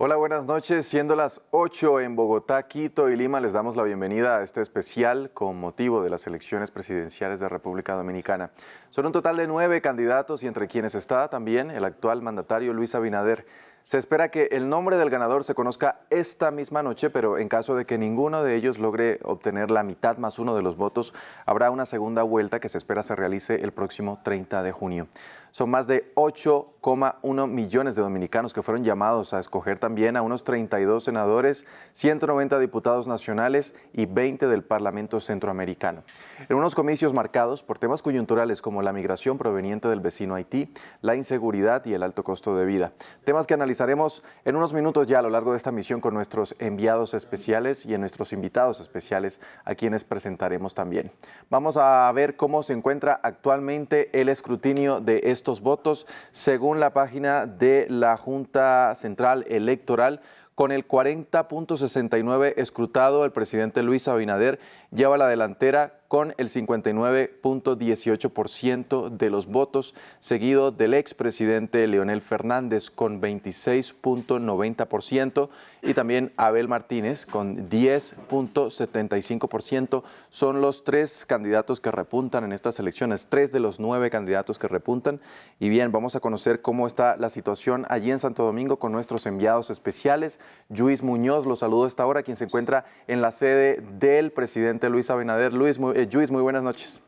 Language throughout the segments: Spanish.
Hola, buenas noches. Siendo las 8 en Bogotá, Quito y Lima, les damos la bienvenida a este especial con motivo de las elecciones presidenciales de República Dominicana. Son un total de 9 candidatos y entre quienes está también el actual mandatario Luis Abinader. Se espera que el nombre del ganador se conozca esta misma noche, pero en caso de que ninguno de ellos logre obtener la mitad más uno de los votos, habrá una segunda vuelta que se espera se realice el próximo 30 de junio. Son más de 8,1 millones de dominicanos que fueron llamados a escoger también a unos 32 senadores, 190 diputados nacionales y 20 del Parlamento Centroamericano. En unos comicios marcados por temas coyunturales como la migración proveniente del vecino Haití, la inseguridad y el alto costo de vida. Temas que analizaremos en unos minutos ya a lo largo de esta misión con nuestros enviados especiales y en nuestros invitados especiales a quienes presentaremos también. Vamos a ver cómo se encuentra actualmente el escrutinio de estos votos según la página de la Junta Central Electoral. Con el 40.69 escrutado, el presidente Luis Abinader lleva la delantera con el 59.18% de los votos, seguido del expresidente Leonel Fernández con 26.90% y también Abel Martínez con 10.75%. Son los 3 candidatos que repuntan en estas elecciones, 3 de los 9 candidatos que repuntan. Y bien, vamos a conocer cómo está la situación allí en Santo Domingo con nuestros enviados especiales. Luis Muñoz, los saludo a esta hora, quien se encuentra en la sede del presidente Luis Abinader. Luis, muy buenas noches.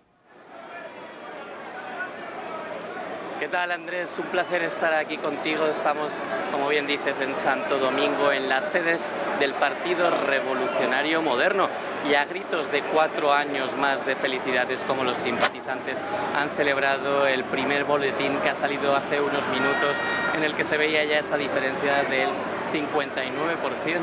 ¿Qué tal, Andrés? Un placer estar aquí contigo. Estamos, como bien dices, en Santo Domingo, en la sede del Partido Revolucionario Moderno. Y a gritos de 4 años más de felicidades, como los simpatizantes han celebrado el primer boletín que ha salido hace unos minutos, en el que se veía ya esa diferencia del 59%.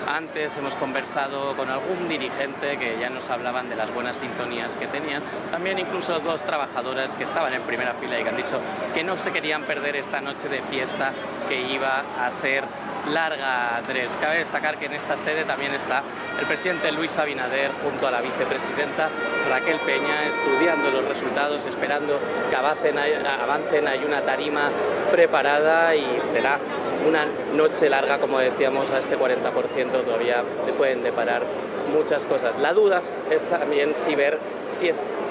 Antes hemos conversado con algún dirigente que ya nos hablaban de las buenas sintonías que tenían. También incluso 2 trabajadoras que estaban en primera fila y que han dicho que no se querían perder esta noche de fiesta que iba a ser larga, Andrés. Cabe destacar que en esta sede también está el presidente Luis Abinader junto a la vicepresidenta Raquel Peña, estudiando los resultados, esperando que avancen. Hay una tarima preparada y será una noche larga, como decíamos. A este 40% todavía te pueden deparar muchas cosas. La duda es también si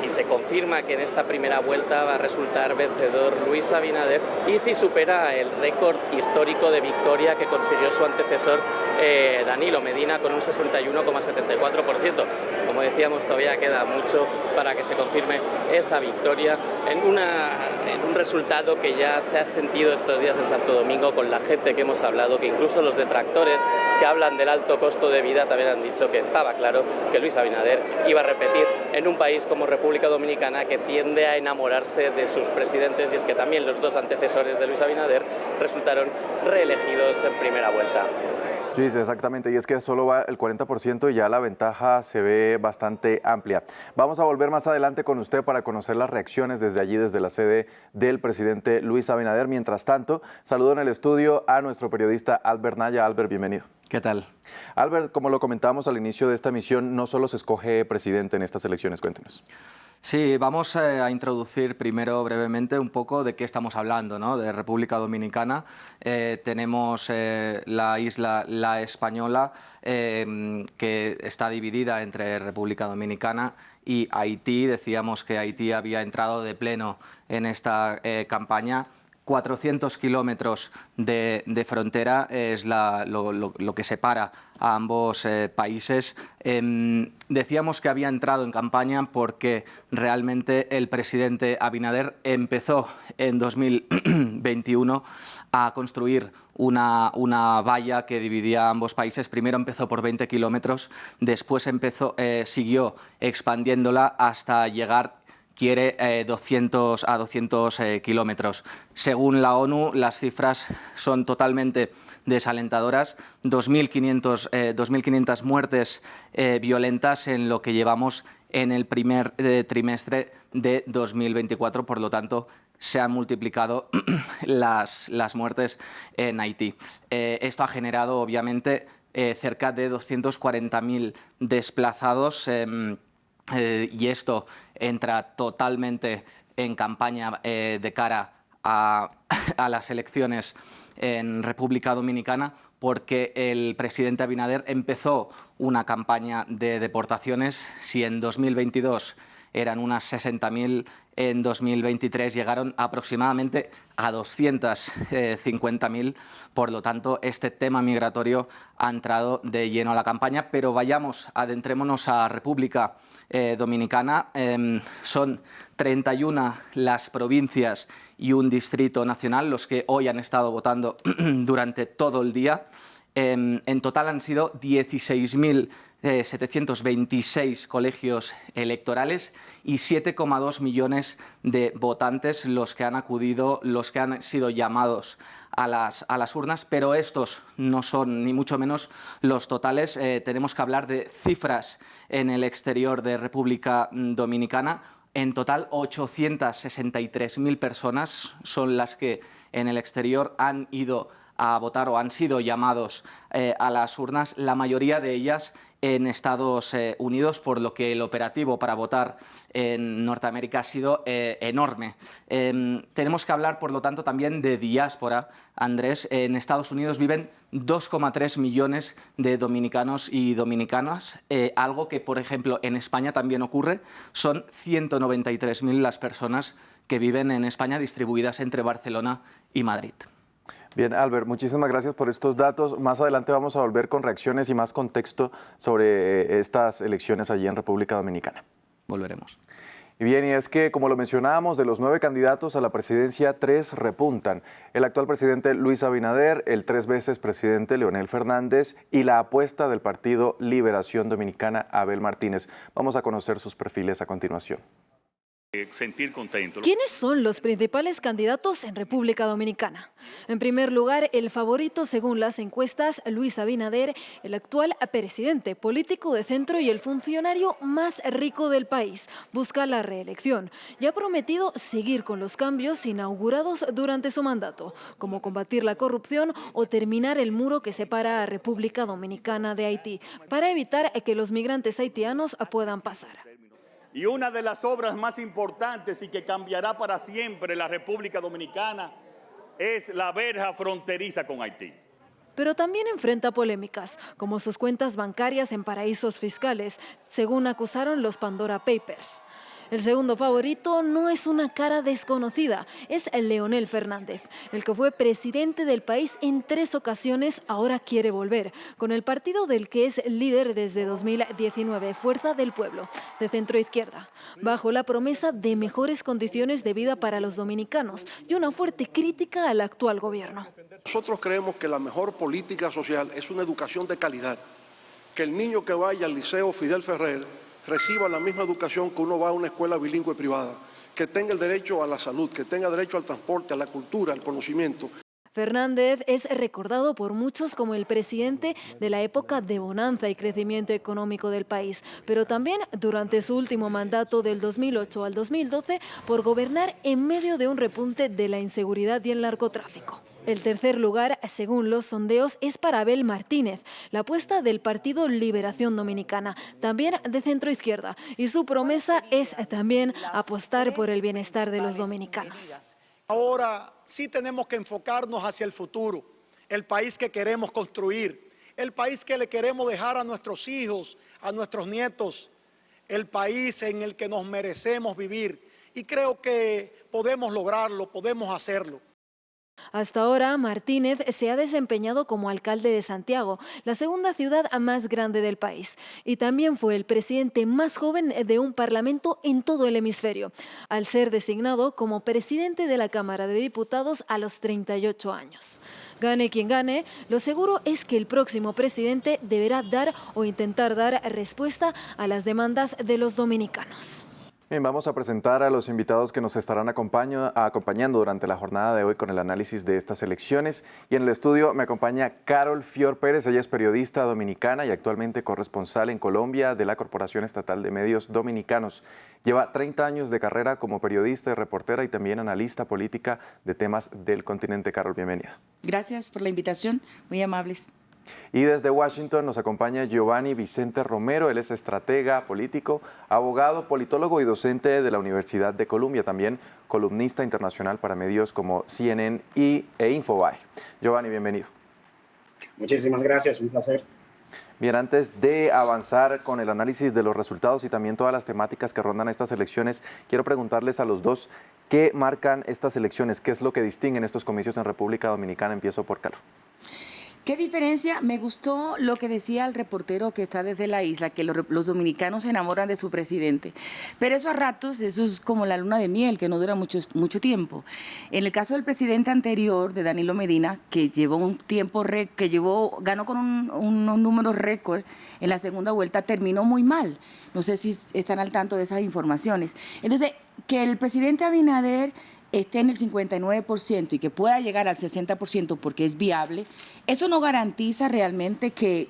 se confirma que en esta primera vuelta va a resultar vencedor Luis Abinader y si supera el récord histórico de victoria que consiguió su antecesor Danilo Medina con un 61,74%. Como decíamos, todavía queda mucho para que se confirme esa victoria en un resultado que ya se ha sentido estos días en Santo Domingo con la gente que hemos hablado, que incluso los detractores que hablan del alto costo de vida también han dicho que estaba claro que Luis Abinader iba a repetir en un país como República Dominicana, que tiende a enamorarse de sus presidentes, y es que también los 2 antecesores de Luis Abinader resultaron reelegidos en primera vuelta. Sí, exactamente, y es que solo va el 40% y ya la ventaja se ve bastante amplia. Vamos a volver más adelante con usted para conocer las reacciones desde allí, desde la sede del presidente Luis Abinader. Mientras tanto, saludo en el estudio a nuestro periodista Albert Naya. Albert, bienvenido. ¿Qué tal? Albert, como lo comentábamos al inicio de esta misión, no solo se escoge presidente en estas elecciones, cuéntenos. Sí, vamos a introducir primero brevemente un poco de qué estamos hablando, ¿no? De República Dominicana. Tenemos la isla La Española, que está dividida entre República Dominicana y Haití. Decíamos que Haití había entrado de pleno en esta campaña. 400 kilómetros de frontera es lo que separa a ambos países. Decíamos que había entrado en campaña porque realmente el presidente Abinader empezó en 2021 a construir una valla que dividía a ambos países. Primero empezó por 20 kilómetros, después siguió expandiéndola hasta llegar. Quiere 200 kilómetros. Según la ONU, las cifras son totalmente desalentadoras. 2.500 muertes violentas en lo que llevamos en el primer trimestre de 2024. Por lo tanto, se han multiplicado las muertes en Haití. Esto ha generado, obviamente, cerca de 240.000 desplazados. Y esto entra totalmente en campaña de cara a las elecciones en República Dominicana porque el presidente Abinader empezó una campaña de deportaciones. Si en 2022 eran unas 60.000, en 2023 llegaron aproximadamente a 250.000. Por lo tanto, este tema migratorio ha entrado de lleno a la campaña. Pero adentrémonos a República Dominicana. Son 31 las provincias y un distrito nacional los que hoy han estado votando durante todo el día. En total han sido 16.726 colegios electorales y 7,2 millones de votantes los que han acudido, los que han sido llamados a las urnas, pero estos no son ni mucho menos los totales. Tenemos que hablar de cifras en el exterior de República Dominicana. En total, 863.000 personas son las que en el exterior han ido a votar o han sido llamados a las urnas, la mayoría de ellas en Estados Unidos, por lo que el operativo para votar en Norteamérica ha sido enorme. Tenemos que hablar, por lo tanto, también de diáspora, Andrés. En Estados Unidos viven 2,3 millones de dominicanos y dominicanas, algo que, por ejemplo, en España también ocurre. Son 193.000 las personas que viven en España, distribuidas entre Barcelona y Madrid. Bien, Albert, muchísimas gracias por estos datos. Más adelante vamos a volver con reacciones y más contexto sobre estas elecciones allí en República Dominicana. Volveremos. Y bien, y es que, como lo mencionábamos, de los 9 candidatos a la presidencia, 3 repuntan. El actual presidente Luis Abinader, el 3 veces presidente Leonel Fernández y la apuesta del Partido Liberación Dominicana, Abel Martínez. Vamos a conocer sus perfiles a continuación. Sentir contento. ¿Quiénes son los principales candidatos en República Dominicana? En primer lugar, el favorito según las encuestas, Luis Abinader, el actual presidente político de centro y el funcionario más rico del país, busca la reelección y ha prometido seguir con los cambios inaugurados durante su mandato, como combatir la corrupción o terminar el muro que separa a República Dominicana de Haití, para evitar que los migrantes haitianos puedan pasar. Y una de las obras más importantes y que cambiará para siempre la República Dominicana es la verja fronteriza con Haití. Pero también enfrenta polémicas, como sus cuentas bancarias en paraísos fiscales, según acusaron los Pandora Papers. El segundo favorito no es una cara desconocida, es Leonel Fernández, el que fue presidente del país en 3 ocasiones, ahora quiere volver, con el partido del que es líder desde 2019, Fuerza del Pueblo, de centro izquierda, bajo la promesa de mejores condiciones de vida para los dominicanos y una fuerte crítica al actual gobierno. Nosotros creemos que la mejor política social es una educación de calidad, que el niño que vaya al Liceo Fidel Ferrer reciba la misma educación que uno va a una escuela bilingüe privada, que tenga el derecho a la salud, que tenga derecho al transporte, a la cultura, al conocimiento. Fernández es recordado por muchos como el presidente de la época de bonanza y crecimiento económico del país, pero también durante su último mandato del 2008 al 2012 por gobernar en medio de un repunte de la inseguridad y el narcotráfico. El tercer lugar, según los sondeos, es para Abel Martínez, la apuesta del Partido Liberación Dominicana, también de centro izquierda, y su promesa es también apostar por el bienestar de los dominicanos. Ahora sí tenemos que enfocarnos hacia el futuro, el país que queremos construir, el país que le queremos dejar a nuestros hijos, a nuestros nietos, el país en el que nos merecemos vivir. Y creo que podemos lograrlo, podemos hacerlo. Hasta ahora, Martínez se ha desempeñado como alcalde de Santiago, la segunda ciudad más grande del país, y también fue el presidente más joven de un parlamento en todo el hemisferio, al ser designado como presidente de la Cámara de Diputados a los 38 años. Gane quien gane, lo seguro es que el próximo presidente deberá dar o intentar dar respuesta a las demandas de los dominicanos. Bien, vamos a presentar a los invitados que nos estarán acompañando durante la jornada de hoy con el análisis de estas elecciones. Y en el estudio me acompaña Carol Fior Pérez. Ella es periodista dominicana y actualmente corresponsal en Colombia de la Corporación Estatal de Medios Dominicanos. Lleva 30 años de carrera como periodista y reportera y también analista política de temas del continente. Carol, bienvenida. Gracias por la invitación, muy amables. Y desde Washington nos acompaña Giovanni Vicente Romero. Él es estratega, político, abogado, politólogo y docente de la Universidad de Columbia. También columnista internacional para medios como CNN e Infobae. Giovanni, bienvenido. Muchísimas gracias, un placer. Bien, antes de avanzar con el análisis de los resultados y también todas las temáticas que rondan estas elecciones, quiero preguntarles a los dos qué marcan estas elecciones, qué es lo que distinguen estos comicios en República Dominicana. Empiezo por Carlos. ¿Qué diferencia? Me gustó lo que decía el reportero que está desde la isla, que los dominicanos se enamoran de su presidente. Pero eso a ratos, eso es como la luna de miel, que no dura mucho tiempo. En el caso del presidente anterior, de Danilo Medina, que llevó un tiempo, ganó con unos números récord en la segunda vuelta, terminó muy mal. No sé si están al tanto de esas informaciones. Entonces, que el presidente Abinader esté en el 59% y que pueda llegar al 60% porque es viable, eso no garantiza realmente que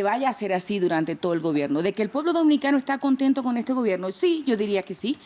vaya a ser así durante todo el gobierno. De que el pueblo dominicano está contento con este gobierno, sí, yo diría que sí,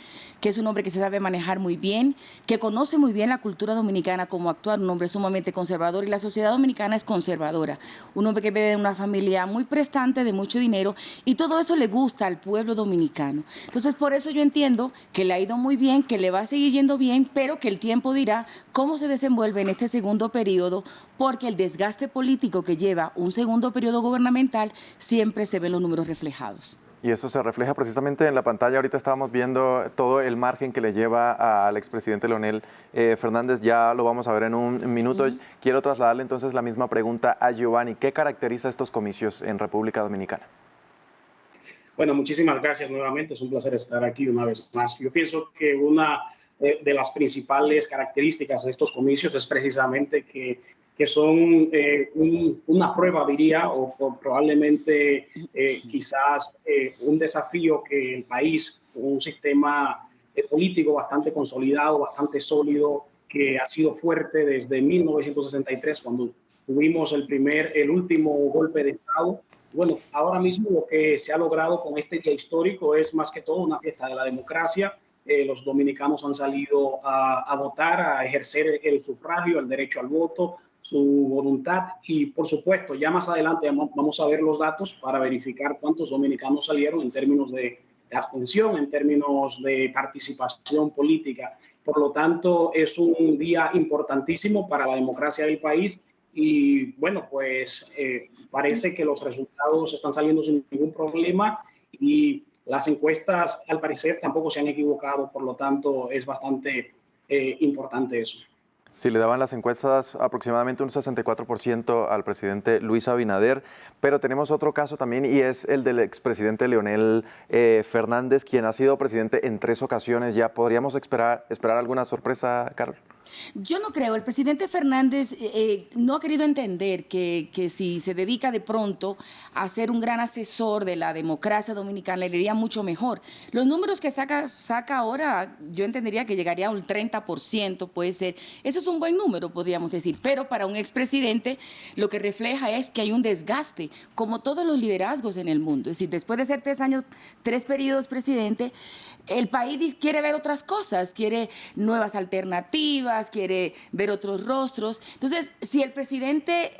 que es un hombre que se sabe manejar muy bien, que conoce muy bien la cultura dominicana, cómo actuar, un hombre sumamente conservador, y la sociedad dominicana es conservadora, un hombre que viene de una familia muy prestante, de mucho dinero, y todo eso le gusta al pueblo dominicano. Entonces, por eso yo entiendo que le ha ido muy bien, que le va a seguir yendo bien, pero que el tiempo dirá cómo se desenvuelve en este segundo periodo, porque el desgaste político que lleva un segundo periodo gubernamental siempre se ven los números reflejados. Y eso se refleja precisamente en la pantalla. Ahorita estábamos viendo todo el margen que le lleva al expresidente Leonel Fernández. Ya lo vamos a ver en un minuto. Quiero trasladarle entonces la misma pregunta a Giovanni. ¿Qué caracteriza estos comicios en República Dominicana? Bueno, muchísimas gracias nuevamente. Es un placer estar aquí una vez más. Yo pienso que una de las principales características de estos comicios es precisamente que son una prueba, diría, o probablemente quizás un desafío que el país, un sistema político bastante consolidado, bastante sólido, que ha sido fuerte desde 1963, cuando tuvimos el último golpe de Estado. Bueno, ahora mismo lo que se ha logrado con este día histórico es más que todo una fiesta de la democracia. Los dominicanos han salido a votar, a ejercer el sufragio, el derecho al voto, su voluntad, y por supuesto ya más adelante vamos a ver los datos para verificar cuántos dominicanos salieron en términos de abstención, en términos de participación política. Por lo tanto, es un día importantísimo para la democracia del país y bueno, pues parece que los resultados están saliendo sin ningún problema y las encuestas al parecer tampoco se han equivocado, por lo tanto es bastante importante eso. Sí, le daban las encuestas aproximadamente un 64% al presidente Luis Abinader, pero tenemos otro caso también y es el del expresidente Leonel Fernández, quien ha sido presidente en 3 ocasiones ya. ¿Podríamos esperar alguna sorpresa, Carlos? Yo no creo. El presidente Fernández no ha querido entender que si se dedica de pronto a ser un gran asesor de la democracia dominicana, le iría mucho mejor. Los números que saca ahora, yo entendería que llegaría a un 30%, puede ser. Ese es un buen número, podríamos decir. Pero para un expresidente, lo que refleja es que hay un desgaste, como todos los liderazgos en el mundo. Es decir, después de ser 3 periodos presidente, el país quiere ver otras cosas, quiere nuevas alternativas, quiere ver otros rostros. Entonces, si el presidente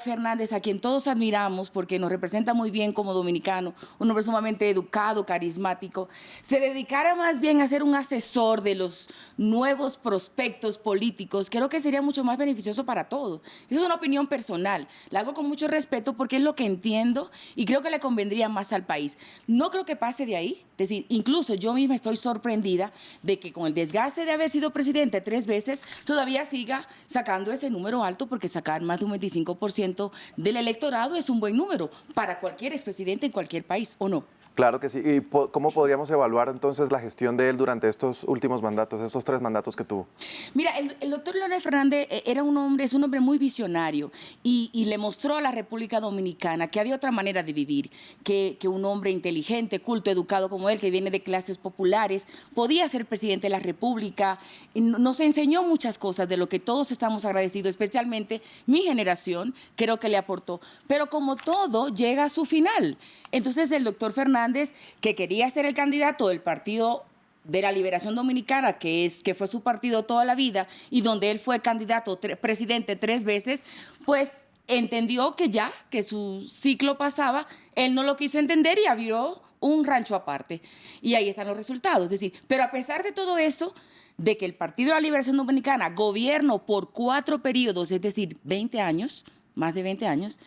Fernández, a quien todos admiramos porque nos representa muy bien como dominicano, un hombre sumamente educado, carismático, se dedicara más bien a ser un asesor de los nuevos prospectos políticos, creo que sería mucho más beneficioso para todos. Esa es una opinión personal. La hago con mucho respeto porque es lo que entiendo y creo que le convendría más al país. No creo que pase de ahí. Es decir, incluso yo misma estoy sorprendida de que con el desgaste de haber sido presidente 3 veces, todavía siga sacando ese número alto, porque sacar más de un 25% del electorado es un buen número para cualquier expresidente en cualquier país, ¿o no? Claro que sí. ¿Y cómo podríamos evaluar entonces la gestión de él durante estos últimos mandatos, estos 3 mandatos que tuvo? Mira, el doctor Leonel Fernández es un hombre muy visionario y le mostró a la República Dominicana que había otra manera de vivir, que un hombre inteligente, culto, educado como él, que viene de clases populares, podía ser presidente de la República. Nos enseñó muchas cosas de lo que todos estamos agradecidos, especialmente mi generación, creo que le aportó. Pero como todo, llega a su final. Entonces el doctor Fernández, que quería ser el candidato del Partido de la Liberación Dominicana, que fue su partido toda la vida y donde él fue candidato presidente 3 veces, pues entendió que su ciclo pasaba, él no lo quiso entender y abrió un rancho aparte. Y ahí están los resultados. Es decir, pero a pesar de todo eso, de que el Partido de la Liberación Dominicana gobernó por 4 periodos, es decir, 20 años, más de 20 años,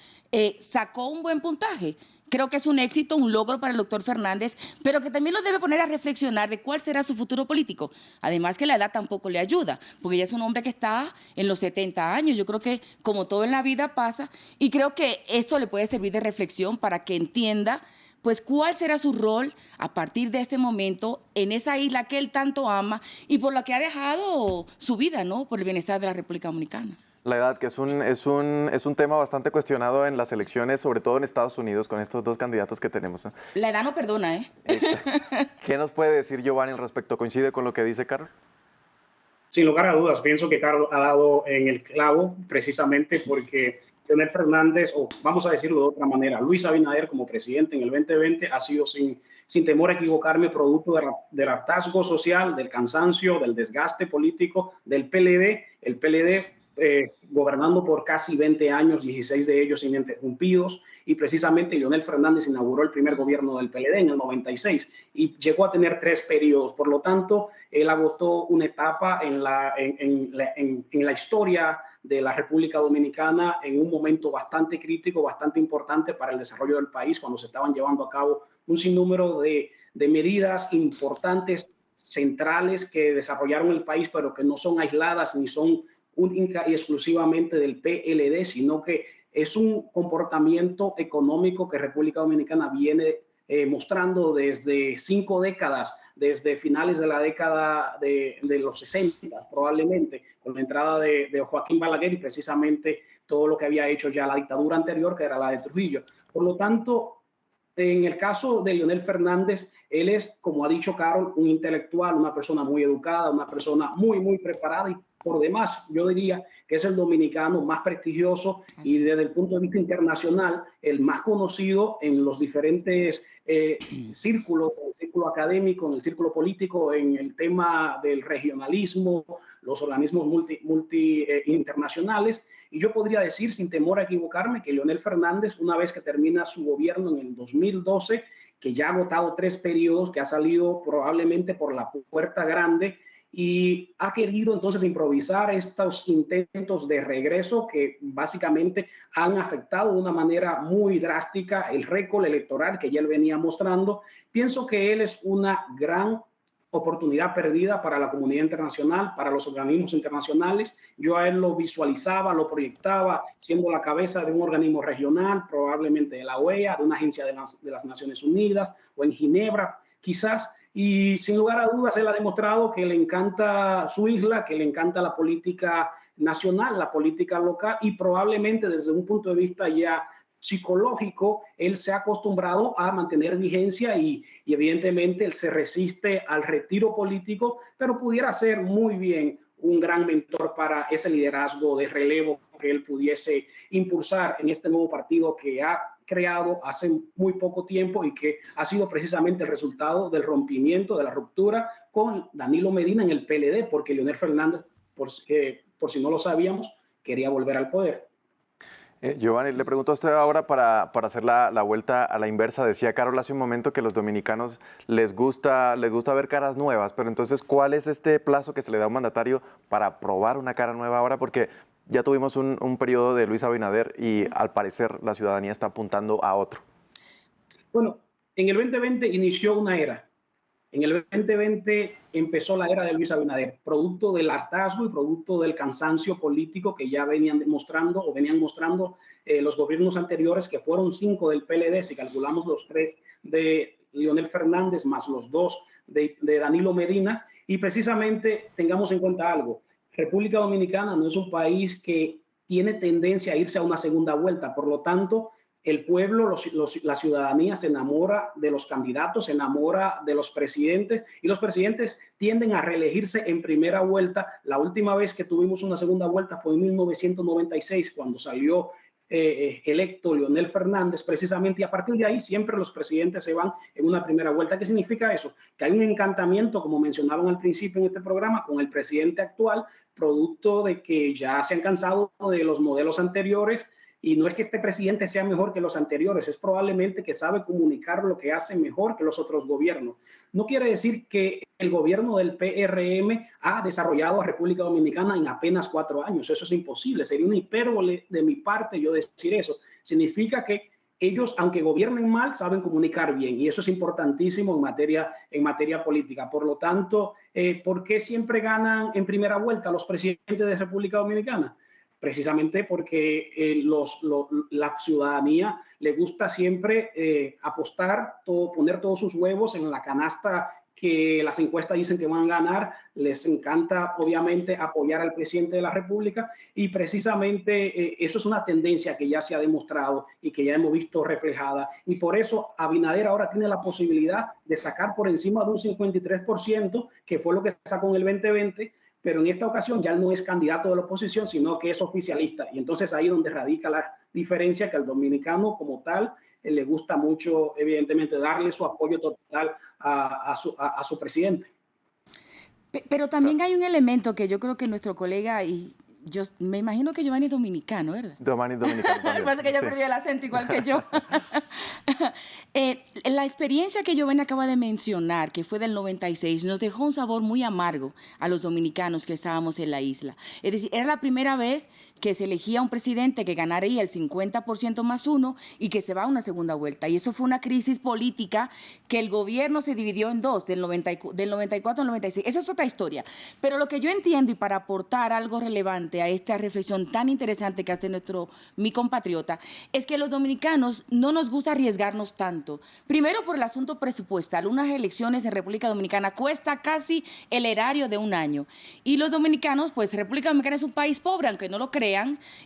sacó un buen puntaje. Creo que es un éxito, un logro para el doctor Fernández, pero que también lo debe poner a reflexionar de cuál será su futuro político. Además que la edad tampoco le ayuda, porque ya es un hombre que está en los 70 años. Yo creo que como todo en la vida pasa, y creo que esto le puede servir de reflexión para que entienda pues cuál será su rol a partir de este momento en esa isla que él tanto ama y por la que ha dejado su vida, ¿no? Por el bienestar de la República Dominicana. La edad, que es un tema bastante cuestionado en las elecciones, sobre todo en Estados Unidos, con estos dos candidatos que tenemos, ¿no? La edad no perdona, ¿eh? ¿Qué nos puede decir Giovanni al respecto? ¿Coincide con lo que dice Carol? Sin lugar a dudas, pienso que Carlos ha dado en el clavo precisamente porque Leonel Fernández, o vamos a decirlo de otra manera, Luis Abinader como presidente en el 2020 ha sido sin temor a equivocarme producto del hartazgo social, del cansancio, del desgaste político del PLD. El PLD gobernando por casi 20 años, 16 de ellos ininterrumpidos, y precisamente Leonel Fernández inauguró el primer gobierno del PLD en el 96 y llegó a tener 3 periodos. Por lo tanto, él agotó una etapa en la historia de la República Dominicana en un momento bastante crítico, bastante importante para el desarrollo del país, cuando se estaban llevando a cabo un sinnúmero de medidas importantes, centrales, que desarrollaron el país, pero que no son aisladas ni son única y exclusivamente del PLD, sino que es un comportamiento económico que República Dominicana viene mostrando desde 5 décadas, desde finales de la década de los 60, probablemente, con la entrada de Joaquín Balaguer y precisamente todo lo que había hecho ya la dictadura anterior, que era la de Trujillo. Por lo tanto, en el caso de Leonel Fernández, él es, como ha dicho Carol, un intelectual, una persona muy educada, una persona muy, muy preparada y por demás, yo diría que es el dominicano más prestigioso y desde el punto de vista internacional, el más conocido en los diferentes círculos, en el círculo académico, en el círculo político, en el tema del regionalismo, los organismos internacionales. Y yo podría decir, sin temor a equivocarme, que Leonel Fernández, una vez que termina su gobierno en el 2012, que ya ha agotado 3 periodos, que ha salido probablemente por la puerta grande, y ha querido entonces improvisar estos intentos de regreso que básicamente han afectado de una manera muy drástica el récord electoral que ya él venía mostrando. Pienso que él es una gran oportunidad perdida para la comunidad internacional, para los organismos internacionales. Yo a él lo visualizaba, lo proyectaba siendo la cabeza de un organismo regional, probablemente de la OEA, de una agencia de las Naciones Unidas o en Ginebra, quizás. Y sin lugar a dudas, él ha demostrado que le encanta su isla, que le encanta la política nacional, la política local, y probablemente desde un punto de vista ya psicológico, él se ha acostumbrado a mantener vigencia y evidentemente él se resiste al retiro político, pero pudiera ser muy bien un gran mentor para ese liderazgo de relevo que él pudiese impulsar en este nuevo partido que ha creado hace muy poco tiempo y que ha sido precisamente el resultado del rompimiento, de la ruptura con Danilo Medina en el PLD, porque Leonel Fernández, por si no lo sabíamos, quería volver al poder. Giovanni, le pregunto a usted ahora para hacer la vuelta a la inversa. Decía Carol hace un momento que a los dominicanos les gusta ver caras nuevas, pero entonces, ¿cuál es este plazo que se le da a un mandatario para probar una cara nueva ahora? Porque ya tuvimos un periodo de Luis Abinader y al parecer la ciudadanía está apuntando a otro. Bueno, en el 2020 inició una era. En el 2020 empezó la era de Luis Abinader, producto del hartazgo y producto del cansancio político que ya venían mostrando los gobiernos anteriores, que fueron 5 del PLD, si calculamos los 3 de Leonel Fernández más los 2 de Danilo Medina. Y precisamente tengamos en cuenta algo. República Dominicana no es un país que tiene tendencia a irse a una segunda vuelta. Por lo tanto, el pueblo, la ciudadanía se enamora de los candidatos, se enamora de los presidentes y los presidentes tienden a reelegirse en primera vuelta. La última vez que tuvimos una segunda vuelta fue en 1996, cuando salió electo Leonel Fernández precisamente, y a partir de ahí siempre los presidentes se van en una primera vuelta. ¿Qué significa eso? Que hay un encantamiento, como mencionaban al principio en este programa, con el presidente actual, producto de que ya se han cansado de los modelos anteriores Y no es que este presidente sea mejor que los anteriores, es probablemente que sabe comunicar lo que hace mejor que los otros gobiernos. No quiere decir que el gobierno del PRM ha desarrollado a República Dominicana en apenas 4 años. Eso es imposible. Sería una hipérbole de mi parte yo decir eso. Significa que ellos, aunque gobiernen mal, saben comunicar bien. Y eso es importantísimo en materia política. Por lo tanto, ¿por qué siempre ganan en primera vuelta los presidentes de República Dominicana? Precisamente porque la ciudadanía le gusta siempre apostar, poner todos sus huevos en la canasta que las encuestas dicen que van a ganar. Les encanta, obviamente, apoyar al presidente de la República y precisamente eso es una tendencia que ya se ha demostrado y que ya hemos visto reflejada. Y por eso Abinader ahora tiene la posibilidad de sacar por encima de un 53%, que fue lo que sacó en el 2020, pero en esta ocasión ya no es candidato de la oposición, sino que es oficialista. Y entonces ahí es donde radica la diferencia, que al dominicano como tal le gusta mucho, evidentemente, darle su apoyo total a su presidente. Pero también hay un elemento que yo creo que nuestro colega, y yo me imagino que Giovanni es dominicano, ¿verdad? Giovanni es dominicano también. Parece que ya perdió el acento igual que yo. La experiencia que Giovanni acaba de mencionar, que fue del 96, nos dejó un sabor muy amargo a los dominicanos que estábamos en la isla. Es decir, era la primera vez que se elegía un presidente que ganaría el 50% más uno y que se va a una segunda vuelta. Y eso fue una crisis política que el gobierno se dividió en dos, del 94 al 96. Esa es otra historia. Pero lo que yo entiendo, y para aportar algo relevante a esta reflexión tan interesante que hace mi compatriota, es que los dominicanos no nos gusta arriesgarnos tanto. Primero por el asunto presupuestal. Unas elecciones en República Dominicana cuesta casi el erario de un año. Y los dominicanos, pues República Dominicana es un país pobre, aunque no lo crean,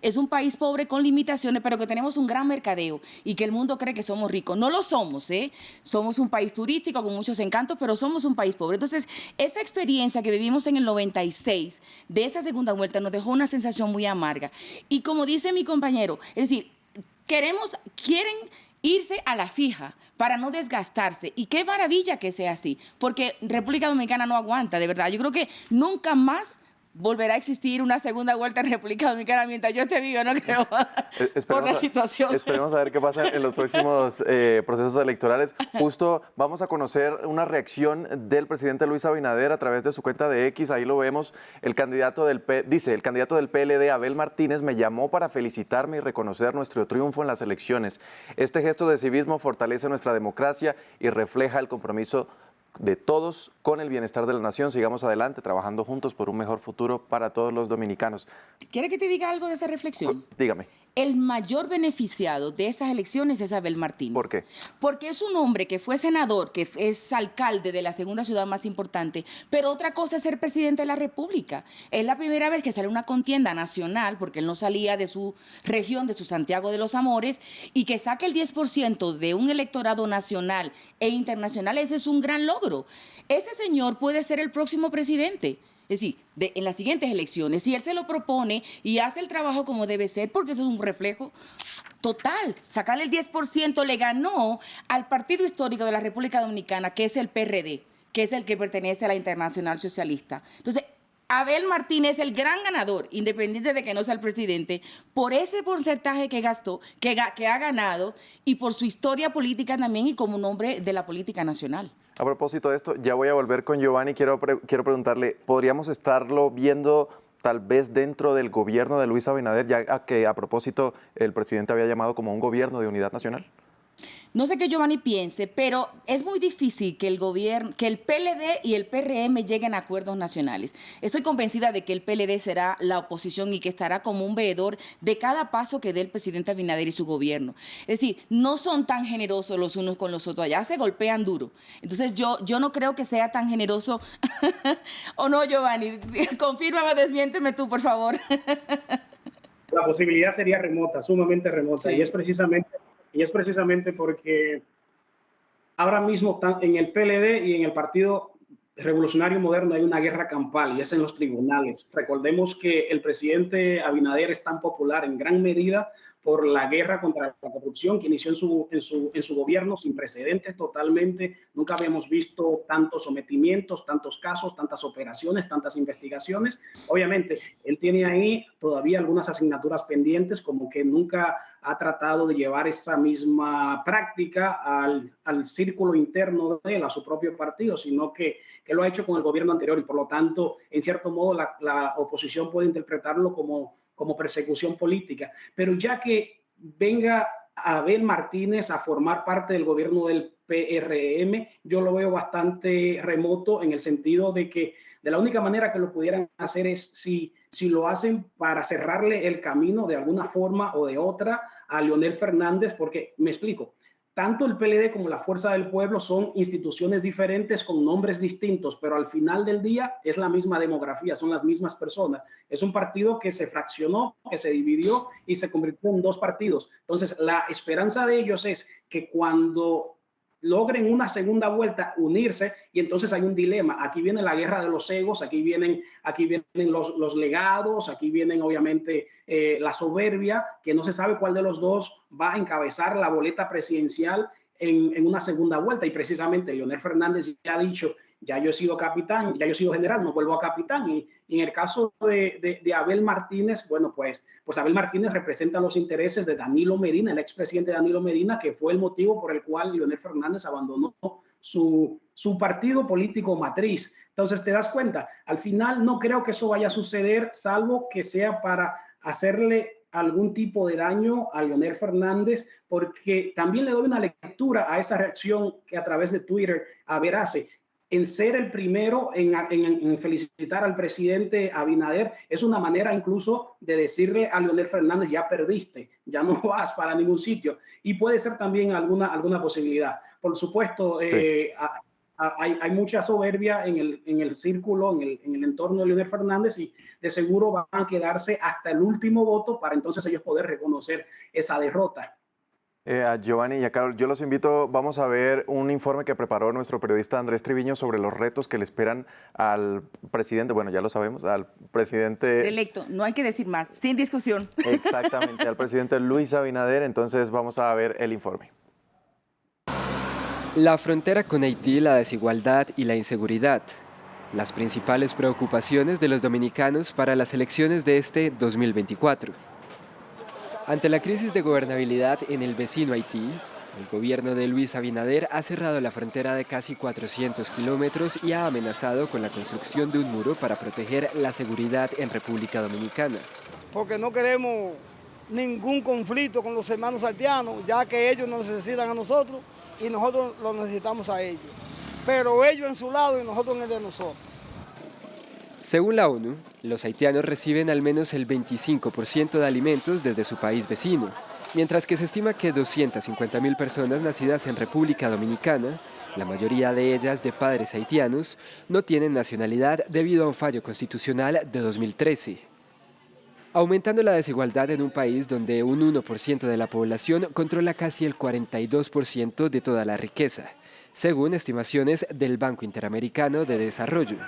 es un país pobre con limitaciones, pero que tenemos un gran mercadeo y que el mundo cree que somos ricos. No lo somos, ¿eh? Somos un país turístico con muchos encantos, pero somos un país pobre. Entonces, esa experiencia que vivimos en el 96 de esta segunda vuelta nos dejó una sensación muy amarga. Y como dice mi compañero, es decir, quieren irse a la fija para no desgastarse. Y qué maravilla que sea así, porque República Dominicana no aguanta, de verdad. Yo creo que nunca más volverá a existir una segunda vuelta en República Dominicana mientras yo esté vivo, no creo, por la situación. Esperemos a ver qué pasa en los próximos procesos electorales. Justo vamos a conocer una reacción del presidente Luis Abinader a través de su cuenta de X. Ahí lo vemos. El candidato del PLD, Abel Martínez, me llamó para felicitarme y reconocer nuestro triunfo en las elecciones. Este gesto de civismo fortalece nuestra democracia y refleja el compromiso de todos con el bienestar de la nación. Sigamos adelante trabajando juntos por un mejor futuro para todos los dominicanos. ¿Quiere que te diga algo de esa reflexión? Dígame. El mayor beneficiado de esas elecciones es Abel Martínez. ¿Por qué? Porque es un hombre que fue senador, que es alcalde de la segunda ciudad más importante, pero otra cosa es ser presidente de la República. Es la primera vez que sale una contienda nacional, porque él no salía de su región, de su Santiago de los Amores, y que saque el 10% de un electorado nacional e internacional. Ese es un gran logro. Este señor puede ser el próximo presidente. Es decir, en las siguientes elecciones, si él se lo propone y hace el trabajo como debe ser, porque eso es un reflejo total. Sacarle el 10% le ganó al partido histórico de la República Dominicana, que es el PRD, que es el que pertenece a la Internacional Socialista. Entonces, Abel Martínez es el gran ganador, independiente de que no sea el presidente, por ese porcentaje que ha ganado y por su historia política también y como un hombre de la política nacional. A propósito de esto, ya voy a volver con Giovanni. Quiero preguntarle, ¿podríamos estarlo viendo tal vez dentro del gobierno de Luis Abinader, ya que a propósito el presidente había llamado como un gobierno de unidad nacional? No sé qué Giovanni piense, pero es muy difícil que el PLD y el PRM lleguen a acuerdos nacionales. Estoy convencida de que el PLD será la oposición y que estará como un veedor de cada paso que dé el presidente Abinader y su gobierno. Es decir, no son tan generosos los unos con los otros, allá se golpean duro. Entonces yo no creo que sea tan generoso. ¿O no, Giovanni? Confírmame, desmiénteme tú, por favor. La posibilidad sería remota, sumamente remota, sí. Y es precisamente porque ahora mismo en el PLD y en el Partido Revolucionario Moderno hay una guerra campal y es en los tribunales. Recordemos que el presidente Abinader es tan popular en gran medida por la guerra contra la corrupción que inició en su gobierno, sin precedentes totalmente. Nunca habíamos visto tantos sometimientos, tantos casos, tantas operaciones, tantas investigaciones. Obviamente, él tiene ahí todavía algunas asignaturas pendientes, como que nunca ha tratado de llevar esa misma práctica al círculo interno de él, a su propio partido, sino que lo ha hecho con el gobierno anterior y por lo tanto, en cierto modo, la oposición puede interpretarlo como persecución política. Pero ya que venga Abel Martínez a formar parte del gobierno del PRM, yo lo veo bastante remoto en el sentido de que de la única manera que lo pudieran hacer es si lo hacen para cerrarle el camino de alguna forma o de otra a Leonel Fernández, porque me explico. Tanto el PLD como la Fuerza del Pueblo son instituciones diferentes con nombres distintos, pero al final del día es la misma demografía, son las mismas personas. Es un partido que se fraccionó, que se dividió y se convirtió en dos partidos. Entonces, la esperanza de ellos es que cuando logren una segunda vuelta, unirse, y entonces hay un dilema. Aquí viene la guerra de los egos, aquí vienen los legados, aquí vienen obviamente la soberbia, que no se sabe cuál de los dos va a encabezar la boleta presidencial en una segunda vuelta. Y precisamente Leonel Fernández ya ha dicho, ya yo he sido capitán, ya yo he sido general, no vuelvo a capitán. Y en el caso de Abel Martínez, bueno, pues Abel Martínez representa los intereses de Danilo Medina, el expresidente Danilo Medina, que fue el motivo por el cual Leonel Fernández abandonó su partido político matriz. Entonces, te das cuenta, al final no creo que eso vaya a suceder, salvo que sea para hacerle algún tipo de daño a Leonel Fernández, porque también le doy una lectura a esa reacción que a través de Twitter Abel hace. En ser el primero en felicitar al presidente Abinader, es una manera incluso de decirle a Leonel Fernández, ya perdiste, ya no vas para ningún sitio. Y puede ser también alguna posibilidad. Por supuesto, sí. Hay mucha soberbia en el círculo, en el entorno de Leonel Fernández, y de seguro van a quedarse hasta el último voto para entonces ellos poder reconocer esa derrota. A Giovanni y a Carol, yo los invito, vamos a ver un informe que preparó nuestro periodista Andrés Triviño sobre los retos que le esperan al presidente, bueno, ya lo sabemos, al presidente... Electo, no hay que decir más, sin discusión. Exactamente, al presidente Luis Abinader, entonces vamos a ver el informe. La frontera con Haití, la desigualdad y la inseguridad. Las principales preocupaciones de los dominicanos para las elecciones de este 2024. Ante la crisis de gobernabilidad en el vecino Haití, el gobierno de Luis Abinader ha cerrado la frontera de casi 400 kilómetros y ha amenazado con la construcción de un muro para proteger la seguridad en República Dominicana. Porque no queremos ningún conflicto con los hermanos haitianos, ya que ellos nos necesitan a nosotros y nosotros los necesitamos a ellos. Pero ellos en su lado y nosotros en el de nosotros. Según la ONU, los haitianos reciben al menos el 25% de alimentos desde su país vecino, mientras que se estima que 250.000 personas nacidas en República Dominicana, la mayoría de ellas de padres haitianos, no tienen nacionalidad debido a un fallo constitucional de 2013. Aumentando la desigualdad en un país donde un 1% de la población controla casi el 42% de toda la riqueza, según estimaciones del Banco Interamericano de Desarrollo.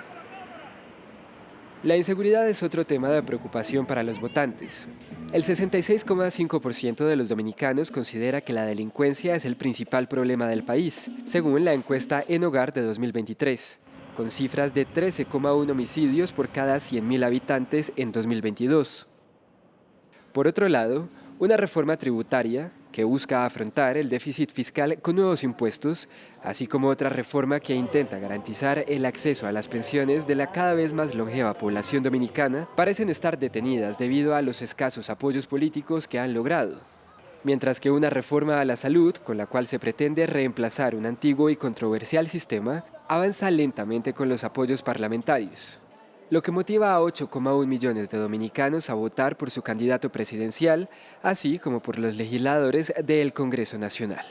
La inseguridad es otro tema de preocupación para los votantes. El 66,5% de los dominicanos considera que la delincuencia es el principal problema del país, según la encuesta En Hogar de 2023, con cifras de 13,1 homicidios por cada 100.000 habitantes en 2022. Por otro lado, una reforma tributaria que busca afrontar el déficit fiscal con nuevos impuestos, así como otra reforma que intenta garantizar el acceso a las pensiones de la cada vez más longeva población dominicana, parecen estar detenidas debido a los escasos apoyos políticos que han logrado. Mientras que una reforma a la salud, con la cual se pretende reemplazar un antiguo y controversial sistema, avanza lentamente con los apoyos parlamentarios, lo que motiva a 8,1 millones de dominicanos a votar por su candidato presidencial, así como por los legisladores del Congreso Nacional.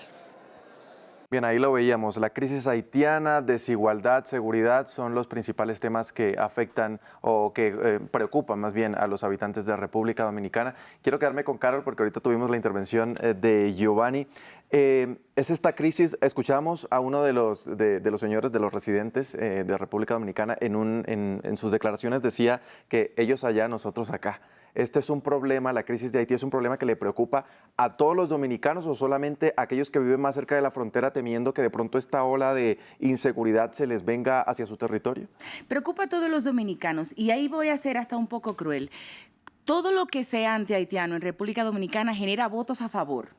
Bien, ahí lo veíamos. La crisis haitiana, desigualdad, seguridad son los principales temas que afectan o que preocupan más bien a los habitantes de República Dominicana. Quiero quedarme con Carol porque ahorita tuvimos la intervención de Giovanni. Es esta crisis, escuchamos a uno de los señores, de los residentes de República Dominicana, en sus declaraciones decía que ellos allá, nosotros acá. este es un problema, la crisis de Haití es un problema que le preocupa a todos los dominicanos o solamente a aquellos que viven más cerca de la frontera temiendo que de pronto esta ola de inseguridad se les venga hacia su territorio? Preocupa a todos los dominicanos y ahí voy a ser hasta un poco cruel. Todo lo que sea anti-haitiano en República Dominicana genera votos a favor.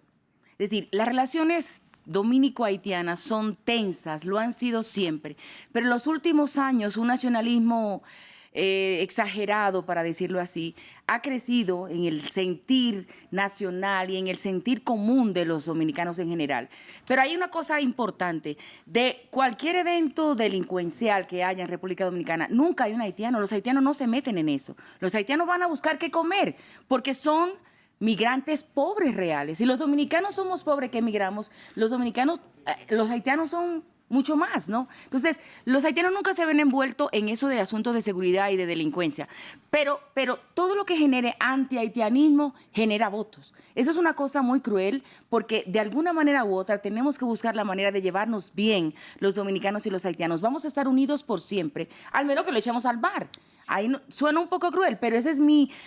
Es decir, las relaciones dominico-haitianas son tensas, lo han sido siempre, pero en los últimos años un nacionalismo exagerado, para decirlo así, ha crecido en el sentir nacional y en el sentir común de los dominicanos en general. Pero hay una cosa importante, de cualquier evento delincuencial que haya en República Dominicana, nunca hay un haitiano, los haitianos no se meten en eso, los haitianos van a buscar qué comer, porque son migrantes pobres reales. Si los dominicanos somos pobres que emigramos, los haitianos son mucho más, ¿no? Entonces, los haitianos nunca se ven envueltos en eso de asuntos de seguridad y de delincuencia. Pero todo lo que genere anti-haitianismo genera votos. Eso es una cosa muy cruel porque de alguna manera u otra tenemos que buscar la manera de llevarnos bien los dominicanos y los haitianos. Vamos a estar unidos por siempre, al menos que lo echemos al mar. Ahí suena un poco cruel, pero ese es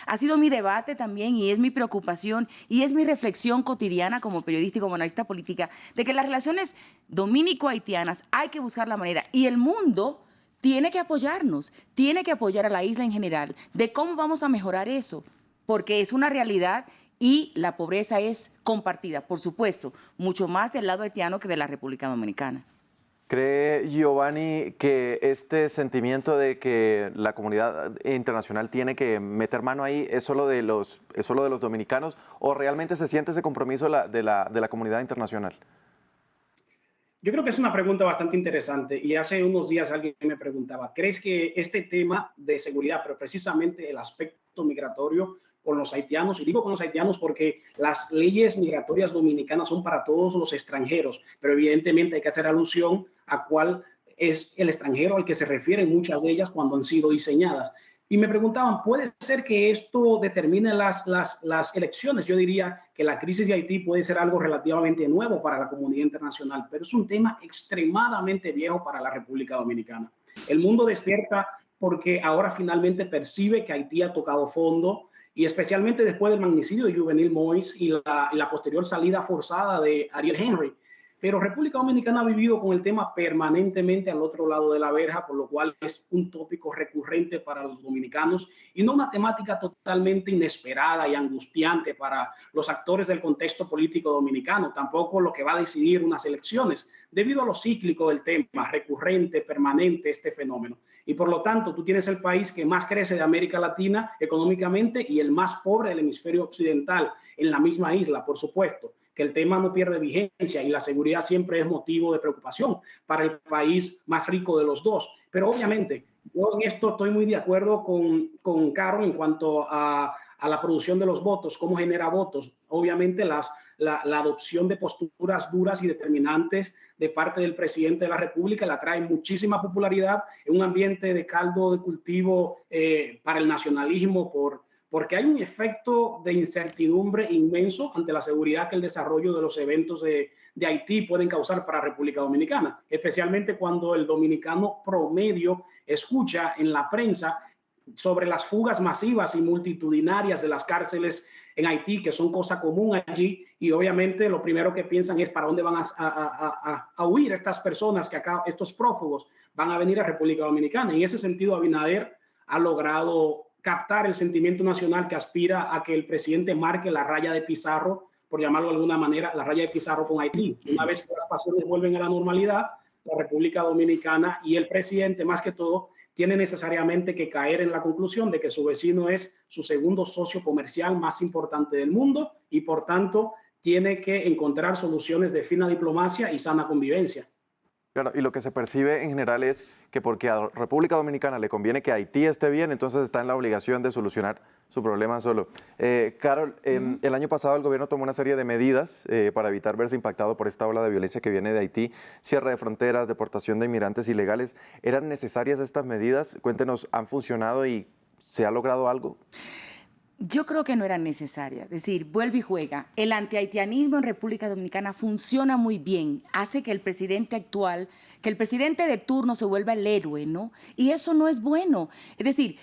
ha sido mi debate también y es mi preocupación y es mi reflexión cotidiana como periodista y como analista política de que las relaciones dominico-haitianas hay que buscar la manera y el mundo tiene que apoyarnos, tiene que apoyar a la isla en general de cómo vamos a mejorar eso, porque es una realidad y la pobreza es compartida, por supuesto, mucho más del lado haitiano que de la República Dominicana. ¿Cree, Giovanni, que este sentimiento de que la comunidad internacional tiene que meter mano ahí es solo de los dominicanos o realmente se siente ese compromiso de la comunidad internacional? Yo creo que es una pregunta bastante interesante y hace unos días alguien me preguntaba, ¿crees que este tema de seguridad, pero precisamente el aspecto migratorio con los haitianos, y digo con los haitianos porque las leyes migratorias dominicanas son para todos los extranjeros, pero evidentemente hay que hacer alusión a cuál es el extranjero al que se refieren muchas de ellas cuando han sido diseñadas? Y me preguntaban, ¿puede ser que esto determine las elecciones? Yo diría que la crisis de Haití puede ser algo relativamente nuevo para la comunidad internacional, pero es un tema extremadamente viejo para la República Dominicana. El mundo despierta porque ahora finalmente percibe que Haití ha tocado fondo, y especialmente después del magnicidio de Juvenil Moïse y la posterior salida forzada de Ariel Henry. Pero República Dominicana ha vivido con el tema permanentemente al otro lado de la verja, por lo cual es un tópico recurrente para los dominicanos y no una temática totalmente inesperada y angustiante para los actores del contexto político dominicano, tampoco lo que va a decidir unas elecciones, debido a lo cíclico del tema, recurrente, permanente este fenómeno. Y por lo tanto, tú tienes el país que más crece de América Latina económicamente y el más pobre del hemisferio occidental, en la misma isla, por supuesto, que el tema no pierde vigencia y la seguridad siempre es motivo de preocupación para el país más rico de los dos. Pero obviamente, yo en esto estoy muy de acuerdo con Carol en cuanto a la producción de los votos, cómo genera votos. Obviamente la adopción de posturas duras y determinantes de parte del presidente de la República la trae muchísima popularidad en un ambiente de caldo de cultivo para el nacionalismo, porque hay un efecto de incertidumbre inmenso ante la seguridad que el desarrollo de los eventos de Haití pueden causar para República Dominicana, especialmente cuando el dominicano promedio escucha en la prensa sobre las fugas masivas y multitudinarias de las cárceles en Haití, que son cosa común allí, y obviamente lo primero que piensan es para dónde van a huir estas personas, que acá estos prófugos van a venir a República Dominicana. En ese sentido, Abinader ha logrado captar el sentimiento nacional que aspira a que el presidente marque la raya de Pizarro, por llamarlo de alguna manera, la raya de Pizarro con Haití. Una vez que las pasiones vuelven a la normalidad, la República Dominicana y el presidente, más que todo, tiene necesariamente que caer en la conclusión de que su vecino es su segundo socio comercial más importante del mundo y, por tanto, tiene que encontrar soluciones de fina diplomacia y sana convivencia. Claro, y lo que se percibe en general es que porque a República Dominicana le conviene que Haití esté bien, entonces está en la obligación de solucionar su problema solo. Carol, el año pasado el gobierno tomó una serie de medidas para evitar verse impactado por esta ola de violencia que viene de Haití, cierre de fronteras, deportación de inmigrantes ilegales. ¿Eran necesarias estas medidas? Cuéntenos, ¿han funcionado y se ha logrado algo? Yo creo que no eran necesarias. Es decir, vuelve y juega. El antihaitianismo en República Dominicana funciona muy bien. Hace que el presidente actual, que el presidente de turno se vuelva el héroe, ¿no? Y eso no es bueno. Es decir,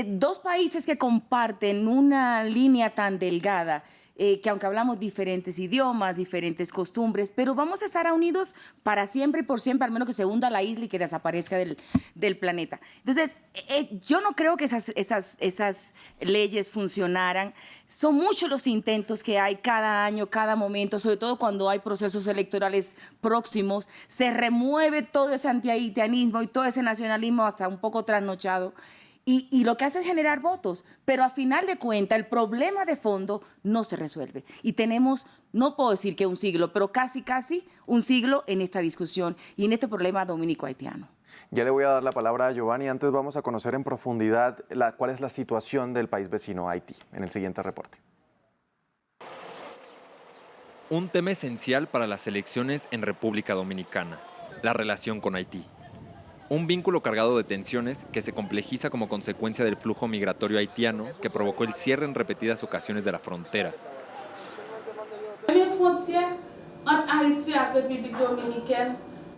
dos países que comparten una línea tan delgada, que aunque hablamos diferentes idiomas, diferentes costumbres, pero vamos a estar unidos para siempre y por siempre, al menos que se hunda la isla y que desaparezca del planeta. Entonces, yo no creo que esas leyes funcionaran. Son muchos los intentos que hay cada año, cada momento, sobre todo cuando hay procesos electorales próximos. Se remueve todo ese antihaitianismo y todo ese nacionalismo hasta un poco trasnochado. Y lo que hace es generar votos, pero a final de cuentas el problema de fondo no se resuelve. Y tenemos, no puedo decir que un siglo, pero casi un siglo en esta discusión y en este problema dominico-haitiano. Ya le voy a dar la palabra a Giovanni. Antes vamos a conocer en profundidad cuál es la situación del país vecino Haití en el siguiente reporte. Un tema esencial para las elecciones en República Dominicana, la relación con Haití. Un vínculo cargado de tensiones que se complejiza como consecuencia del flujo migratorio haitiano que provocó el cierre en repetidas ocasiones de la frontera.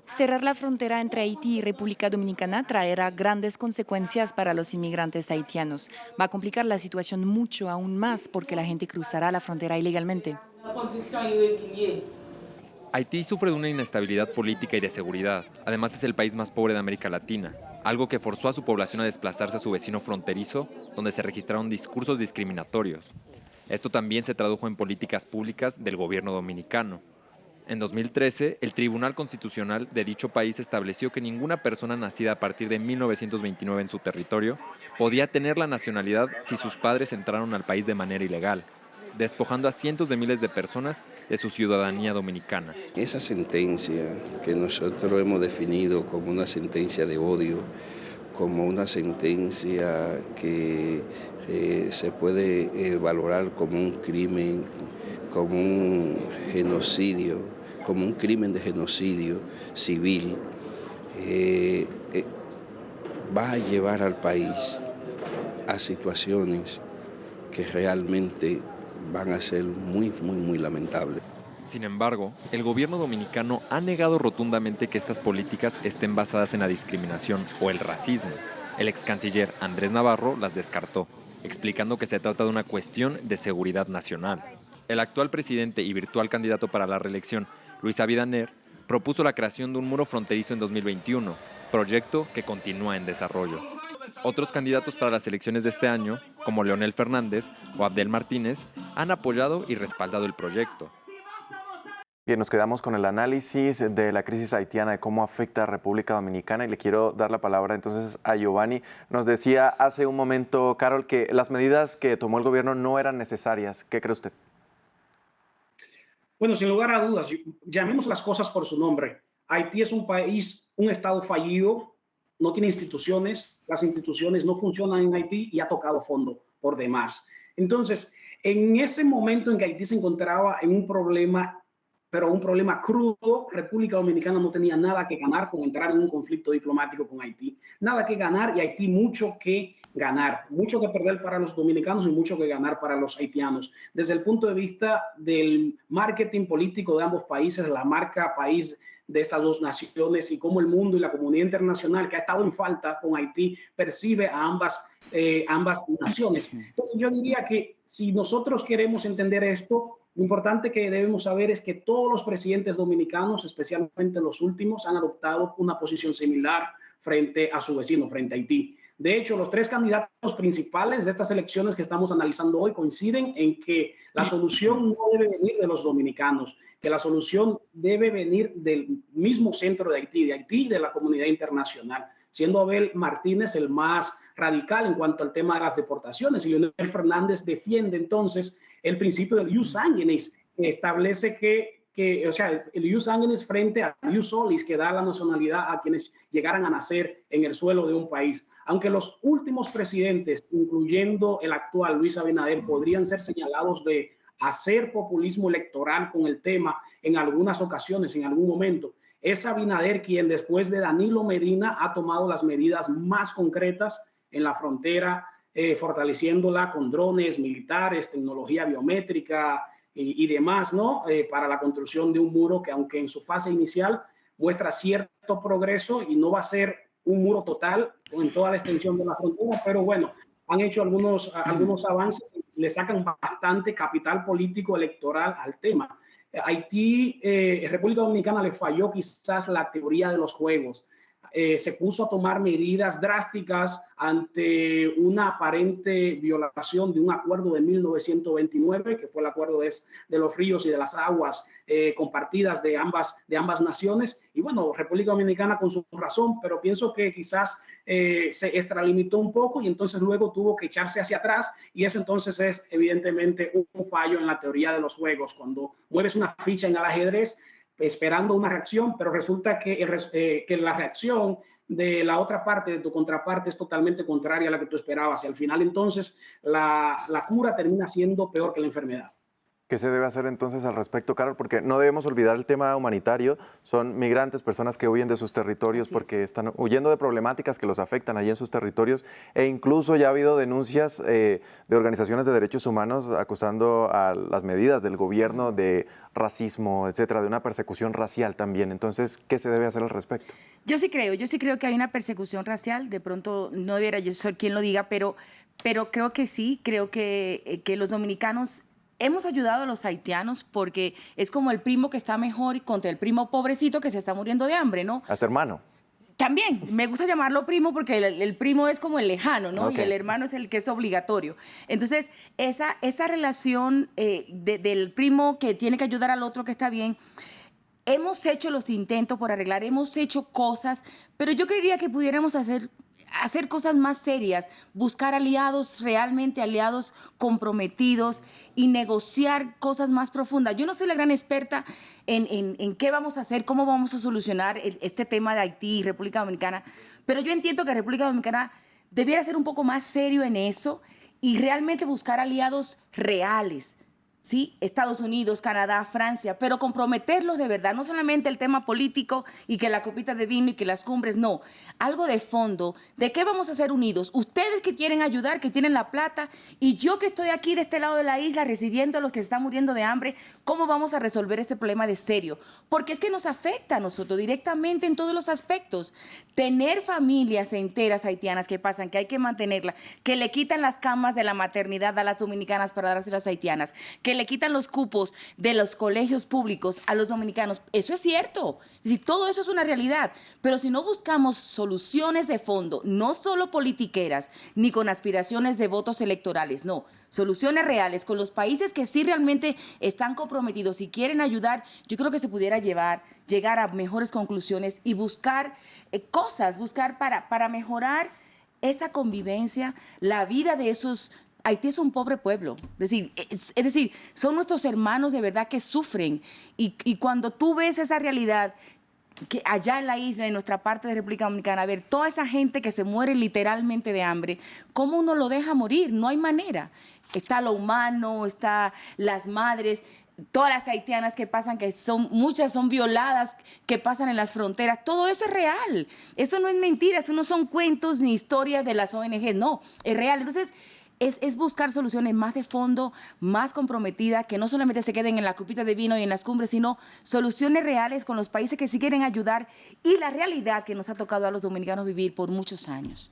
Cerrar la frontera entre Haití y República Dominicana traerá grandes consecuencias para los inmigrantes haitianos. Va a complicar la situación mucho aún más porque la gente cruzará la frontera ilegalmente. Haití sufre de una inestabilidad política y de seguridad. Además es el país más pobre de América Latina, algo que forzó a su población a desplazarse a su vecino fronterizo, donde se registraron discursos discriminatorios. Esto también se tradujo en políticas públicas del gobierno dominicano. En 2013, el Tribunal Constitucional de dicho país estableció que ninguna persona nacida a partir de 1929 en su territorio podía tener la nacionalidad si sus padres entraron al país de manera ilegal, despojando a cientos de miles de personas de su ciudadanía dominicana. Esa sentencia que nosotros hemos definido como una sentencia de odio, como una sentencia que se puede valorar como un crimen, como un genocidio, como un crimen de genocidio civil, va a llevar al país a situaciones que realmente van a ser muy lamentables. Sin embargo, el gobierno dominicano ha negado rotundamente que estas políticas estén basadas en la discriminación o el racismo. El ex canciller Andrés Navarro las descartó, explicando que se trata de una cuestión de seguridad nacional. El actual presidente y virtual candidato para la reelección, Luis Abinader, propuso la creación de un muro fronterizo en 2021, proyecto que continúa en desarrollo. Otros candidatos para las elecciones de este año, como Leonel Fernández o Abdel Martínez, han apoyado y respaldado el proyecto. Bien, nos quedamos con el análisis de la crisis haitiana, de cómo afecta a República Dominicana, y le quiero dar la palabra entonces a Giovanni. Nos decía hace un momento, Carol, que las medidas que tomó el gobierno no eran necesarias. ¿Qué cree usted? Bueno, sin lugar a dudas, llamemos las cosas por su nombre. Haití es un país, un estado fallido, no tiene instituciones, las instituciones no funcionan en Haití y ha tocado fondo por demás. Entonces, en ese momento en que Haití se encontraba en un problema, pero un problema crudo, República Dominicana no tenía nada que ganar con entrar en un conflicto diplomático con Haití. Nada que ganar y Haití mucho que ganar, mucho que perder para los dominicanos y mucho que ganar para los haitianos. Desde el punto de vista del marketing político de ambos países, la marca país de estas dos naciones y cómo el mundo y la comunidad internacional que ha estado en falta con Haití percibe a ambas naciones. Entonces yo diría que si nosotros queremos entender esto, lo importante que debemos saber es que todos los presidentes dominicanos, especialmente los últimos, han adoptado una posición similar frente a su vecino, frente a Haití. De hecho, los tres candidatos principales de estas elecciones que estamos analizando hoy coinciden en que la solución no debe venir de los dominicanos, que la solución debe venir del mismo centro de Haití y de la comunidad internacional, siendo Abel Martínez el más radical en cuanto al tema de las deportaciones, y Leonel Fernández defiende entonces el principio del jus sanguinis, que establece o sea, el jus sanguinis frente al jus solis, que da la nacionalidad a quienes llegaran a nacer en el suelo de un país. Aunque los últimos presidentes, incluyendo el actual Luis Abinader, podrían ser señalados de hacer populismo electoral con el tema en algunas ocasiones, en algún momento, es Abinader quien después de Danilo Medina ha tomado las medidas más concretas en la frontera, fortaleciéndola con drones militares, tecnología biométrica y demás, ¿no? Para la construcción de un muro que, aunque en su fase inicial muestra cierto progreso y no va a ser un muro total en toda la extensión de la frontera, pero bueno, han hecho algunos avances, le sacan bastante capital político electoral al tema. Haití, República Dominicana le falló quizás la teoría de los juegos. Se puso a tomar medidas drásticas ante una aparente violación de un acuerdo de 1929, que fue el acuerdo de los ríos y de las aguas compartidas de ambas naciones. Y bueno, República Dominicana con su razón, pero pienso que quizás se extralimitó un poco y entonces luego tuvo que echarse hacia atrás, y eso entonces es evidentemente un fallo en la teoría de los juegos. Cuando mueves una ficha en el ajedrez esperando una reacción, pero resulta que la reacción de la otra parte, de tu contraparte, es totalmente contraria a la que tú esperabas, y al final entonces la cura termina siendo peor que la enfermedad. ¿Qué se debe hacer entonces al respecto, Carol? Porque no debemos olvidar el tema humanitario. Son migrantes, personas que huyen de sus territorios porque están huyendo de problemáticas que los afectan allí en sus territorios. E incluso ya ha habido denuncias de organizaciones de derechos humanos acusando a las medidas del gobierno de racismo, etcétera, de una persecución racial también. Entonces, ¿qué se debe hacer al respecto? Yo sí creo que hay una persecución racial. De pronto no debiera yo ser quien lo diga, pero creo que sí, creo que los dominicanos hemos ayudado a los haitianos porque es como el primo que está mejor contra el primo pobrecito que se está muriendo de hambre, ¿no? Hasta hermano. También, me gusta llamarlo primo porque el primo es como el lejano, ¿no? Okay. Y el hermano es el que es obligatorio. Entonces, esa relación del primo que tiene que ayudar al otro que está bien, hemos hecho los intentos por arreglar, hemos hecho cosas, pero yo creería que pudiéramos hacer cosas más serias, buscar aliados, realmente aliados comprometidos y negociar cosas más profundas. Yo no soy la gran experta en qué vamos a hacer, cómo vamos a solucionar este tema de Haití y República Dominicana, pero yo entiendo que República Dominicana debiera ser un poco más serio en eso y realmente buscar aliados reales. Sí, Estados Unidos, Canadá, Francia, pero comprometerlos de verdad, no solamente el tema político y que la copita de vino y que las cumbres, no, algo de fondo, ¿de qué vamos a ser unidos? Ustedes que quieren ayudar, que tienen la plata, y yo que estoy aquí de este lado de la isla recibiendo a los que se están muriendo de hambre, ¿cómo vamos a resolver este problema de serio? Porque es que nos afecta a nosotros directamente en todos los aspectos. Tener familias enteras haitianas que pasan, que hay que mantenerlas, que le quitan las camas de la maternidad a las dominicanas para darse a las haitianas, que le quitan los cupos de los colegios públicos a los dominicanos. Eso es cierto. Es decir, todo eso es una realidad. Pero si no buscamos soluciones de fondo, no solo politiqueras, ni con aspiraciones de votos electorales, no, soluciones reales con los países que sí realmente están comprometidos y quieren ayudar, yo creo que se pudiera llegar a mejores conclusiones y buscar cosas, para mejorar esa convivencia, la vida de esos. Haití es un pobre pueblo, es decir, son nuestros hermanos de verdad que sufren, y cuando tú ves esa realidad, que allá en la isla, en nuestra parte de República Dominicana, ver toda esa gente que se muere literalmente de hambre, ¿cómo uno lo deja morir? No hay manera. Está lo humano, está las madres, todas las haitianas que pasan, muchas son violadas, que pasan en las fronteras, todo eso es real, eso no es mentira, eso no son cuentos ni historias de las ONG, no, es real. Entonces, es buscar soluciones más de fondo, más comprometidas, que no solamente se queden en la copita de vino y en las cumbres, sino soluciones reales con los países que sí quieren ayudar y la realidad que nos ha tocado a los dominicanos vivir por muchos años.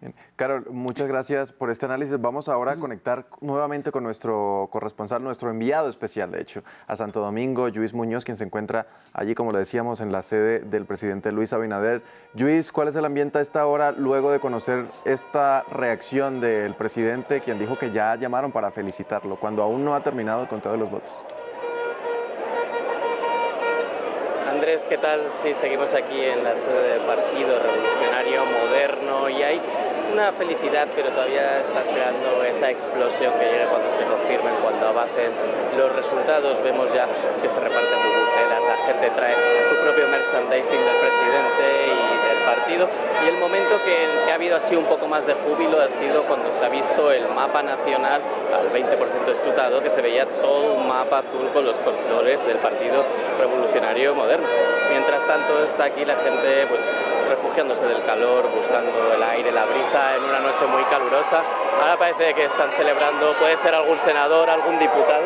Bien. Carol, muchas gracias por este análisis. Vamos ahora a conectar nuevamente con nuestro corresponsal, nuestro enviado especial, de hecho, a Santo Domingo, Lluís Muñoz, quien se encuentra allí, como le decíamos, en la sede del presidente Luis Abinader. Lluís, ¿cuál es el ambiente a esta hora luego de conocer esta reacción del presidente, quien dijo que ya llamaron para felicitarlo, cuando aún no ha terminado el conteo de los votos? Andrés, ¿qué tal? Sí, seguimos aquí en la sede del Partido Revolucionario Moderno y hay una felicidad, pero todavía está esperando esa explosión que llegue cuando se confirmen, cuando avancen los resultados. Vemos ya que se reparten bubucelas, la gente trae su propio merchandising del presidente y del partido, y el momento que ha habido así un poco más de júbilo ha sido cuando se ha visto el mapa nacional al 20% escrutado, que se veía todo un mapa azul con los colores del Partido Revolucionario Moderno. Mientras tanto está aquí la gente pues refugiándose del calor, buscando el aire, la brisa en una noche muy calurosa. Ahora parece que están celebrando, puede ser algún senador, algún diputado.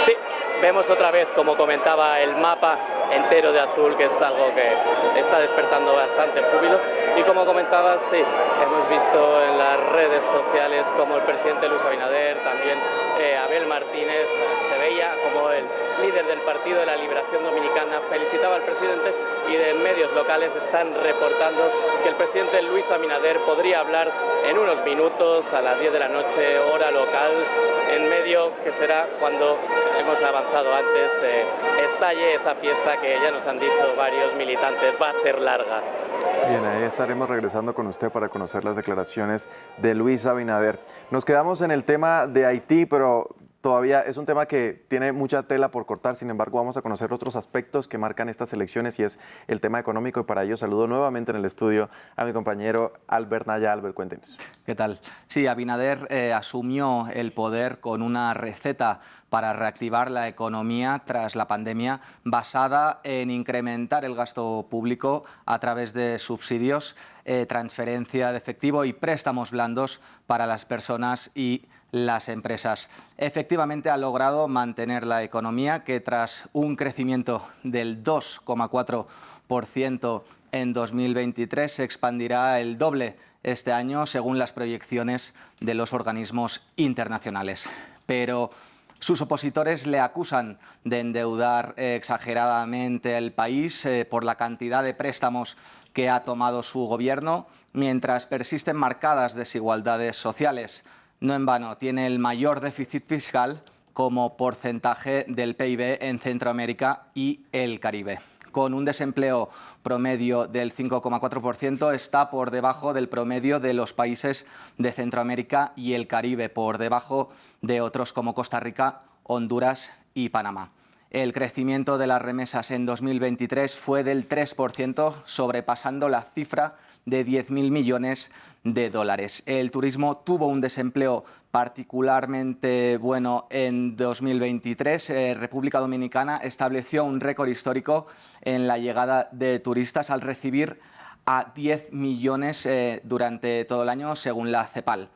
Sí, vemos otra vez, como comentaba, el mapa entero de azul, que es algo que está despertando bastante júbilo. Y como comentabas, sí, hemos visto en las redes sociales como el presidente Luis Abinader, también Abel Martínez, se veía como el líder del Partido de la Liberación Dominicana felicitaba al presidente, y de medios locales están reportando que el presidente Luis Abinader podría hablar en unos minutos a las 10 de la noche, hora local, en medio que será cuando hemos avanzado antes, estalle esa fiesta que ya nos han dicho varios militantes va a ser larga. Bien, ahí estaremos regresando con usted para conocer las declaraciones de Luis Abinader. Nos quedamos en el tema de Haití, pero todavía es un tema que tiene mucha tela por cortar. Sin embargo, vamos a conocer otros aspectos que marcan estas elecciones, y es el tema económico, y para ello saludo nuevamente en el estudio a mi compañero Albert Naya. Albert, cuéntenos. ¿Qué tal? Sí, Abinader asumió el poder con una receta para reactivar la economía tras la pandemia, basada en incrementar el gasto público a través de subsidios, transferencia de efectivo y préstamos blandos para las personas y las empresas. Efectivamente ha logrado mantener la economía, que tras un crecimiento del 2,4% en 2023 se expandirá el doble este año, según las proyecciones de los organismos internacionales. Pero sus opositores le acusan de endeudar exageradamente el país por la cantidad de préstamos que ha tomado su gobierno, mientras persisten marcadas desigualdades sociales. No en vano, tiene el mayor déficit fiscal como porcentaje del PIB en Centroamérica y el Caribe. Con un desempleo promedio del 5,4%, está por debajo del promedio de los países de Centroamérica y el Caribe, por debajo de otros como Costa Rica, Honduras y Panamá. El crecimiento de las remesas en 2023 fue del 3%, sobrepasando la cifra de 10.000 millones de dólares. El turismo tuvo un desempleo particularmente bueno en 2023. República Dominicana estableció un récord histórico en la llegada de turistas, al recibir a 10 millones durante todo el año, según la CEPAL.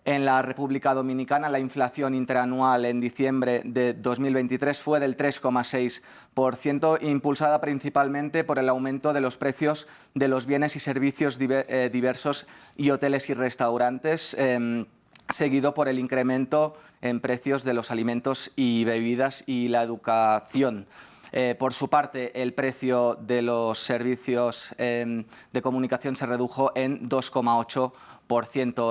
En la República Dominicana, la inflación interanual en diciembre de 2023 fue del 3,6%, impulsada principalmente por el aumento de los precios de los bienes y servicios diversos y hoteles y restaurantes, seguido por el incremento en precios de los alimentos y bebidas y la educación. Por su parte, el precio de los servicios de comunicación se redujo en 2,8%.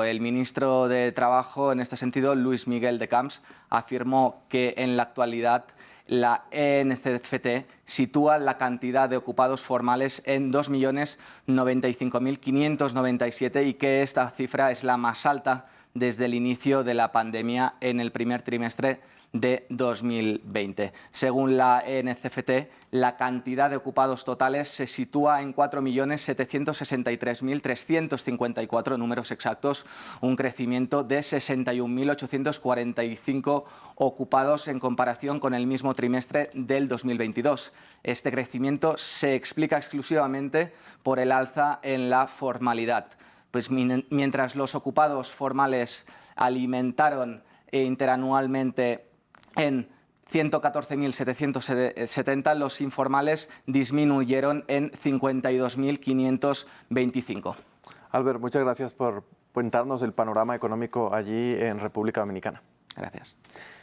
El ministro de Trabajo, en este sentido, Luis Miguel de Camps, afirmó que en la actualidad la ENCFT sitúa la cantidad de ocupados formales en 2.095.597 y que esta cifra es la más alta desde el inicio de la pandemia en el primer trimestre de 2020. Según la ENCFT, la cantidad de ocupados totales se sitúa en 4.763.354 números exactos, un crecimiento de 61.845 ocupados en comparación con el mismo trimestre del 2022. Este crecimiento se explica exclusivamente por el alza en la formalidad. Pues mientras los ocupados formales alimentaron interanualmente en 114.770, los informales disminuyeron en 52.525. Albert, muchas gracias por contarnos el panorama económico allí en República Dominicana. Gracias.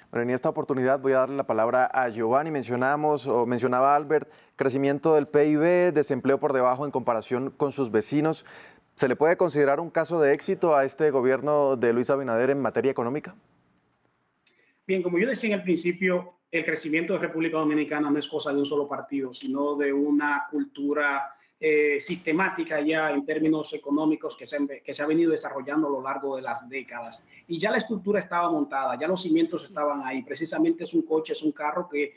Bueno, en esta oportunidad voy a darle la palabra a Giovanni. Mencionaba Albert, crecimiento del PIB, desempleo por debajo en comparación con sus vecinos. ¿Se le puede considerar un caso de éxito a este gobierno de Luis Abinader en materia económica? Bien, como yo decía en el principio, el crecimiento de República Dominicana no es cosa de un solo partido, sino de una cultura sistemática ya en términos económicos que se ha venido desarrollando a lo largo de las décadas. Y ya la estructura estaba montada, ya los cimientos estaban ahí. Precisamente es un coche, es un carro que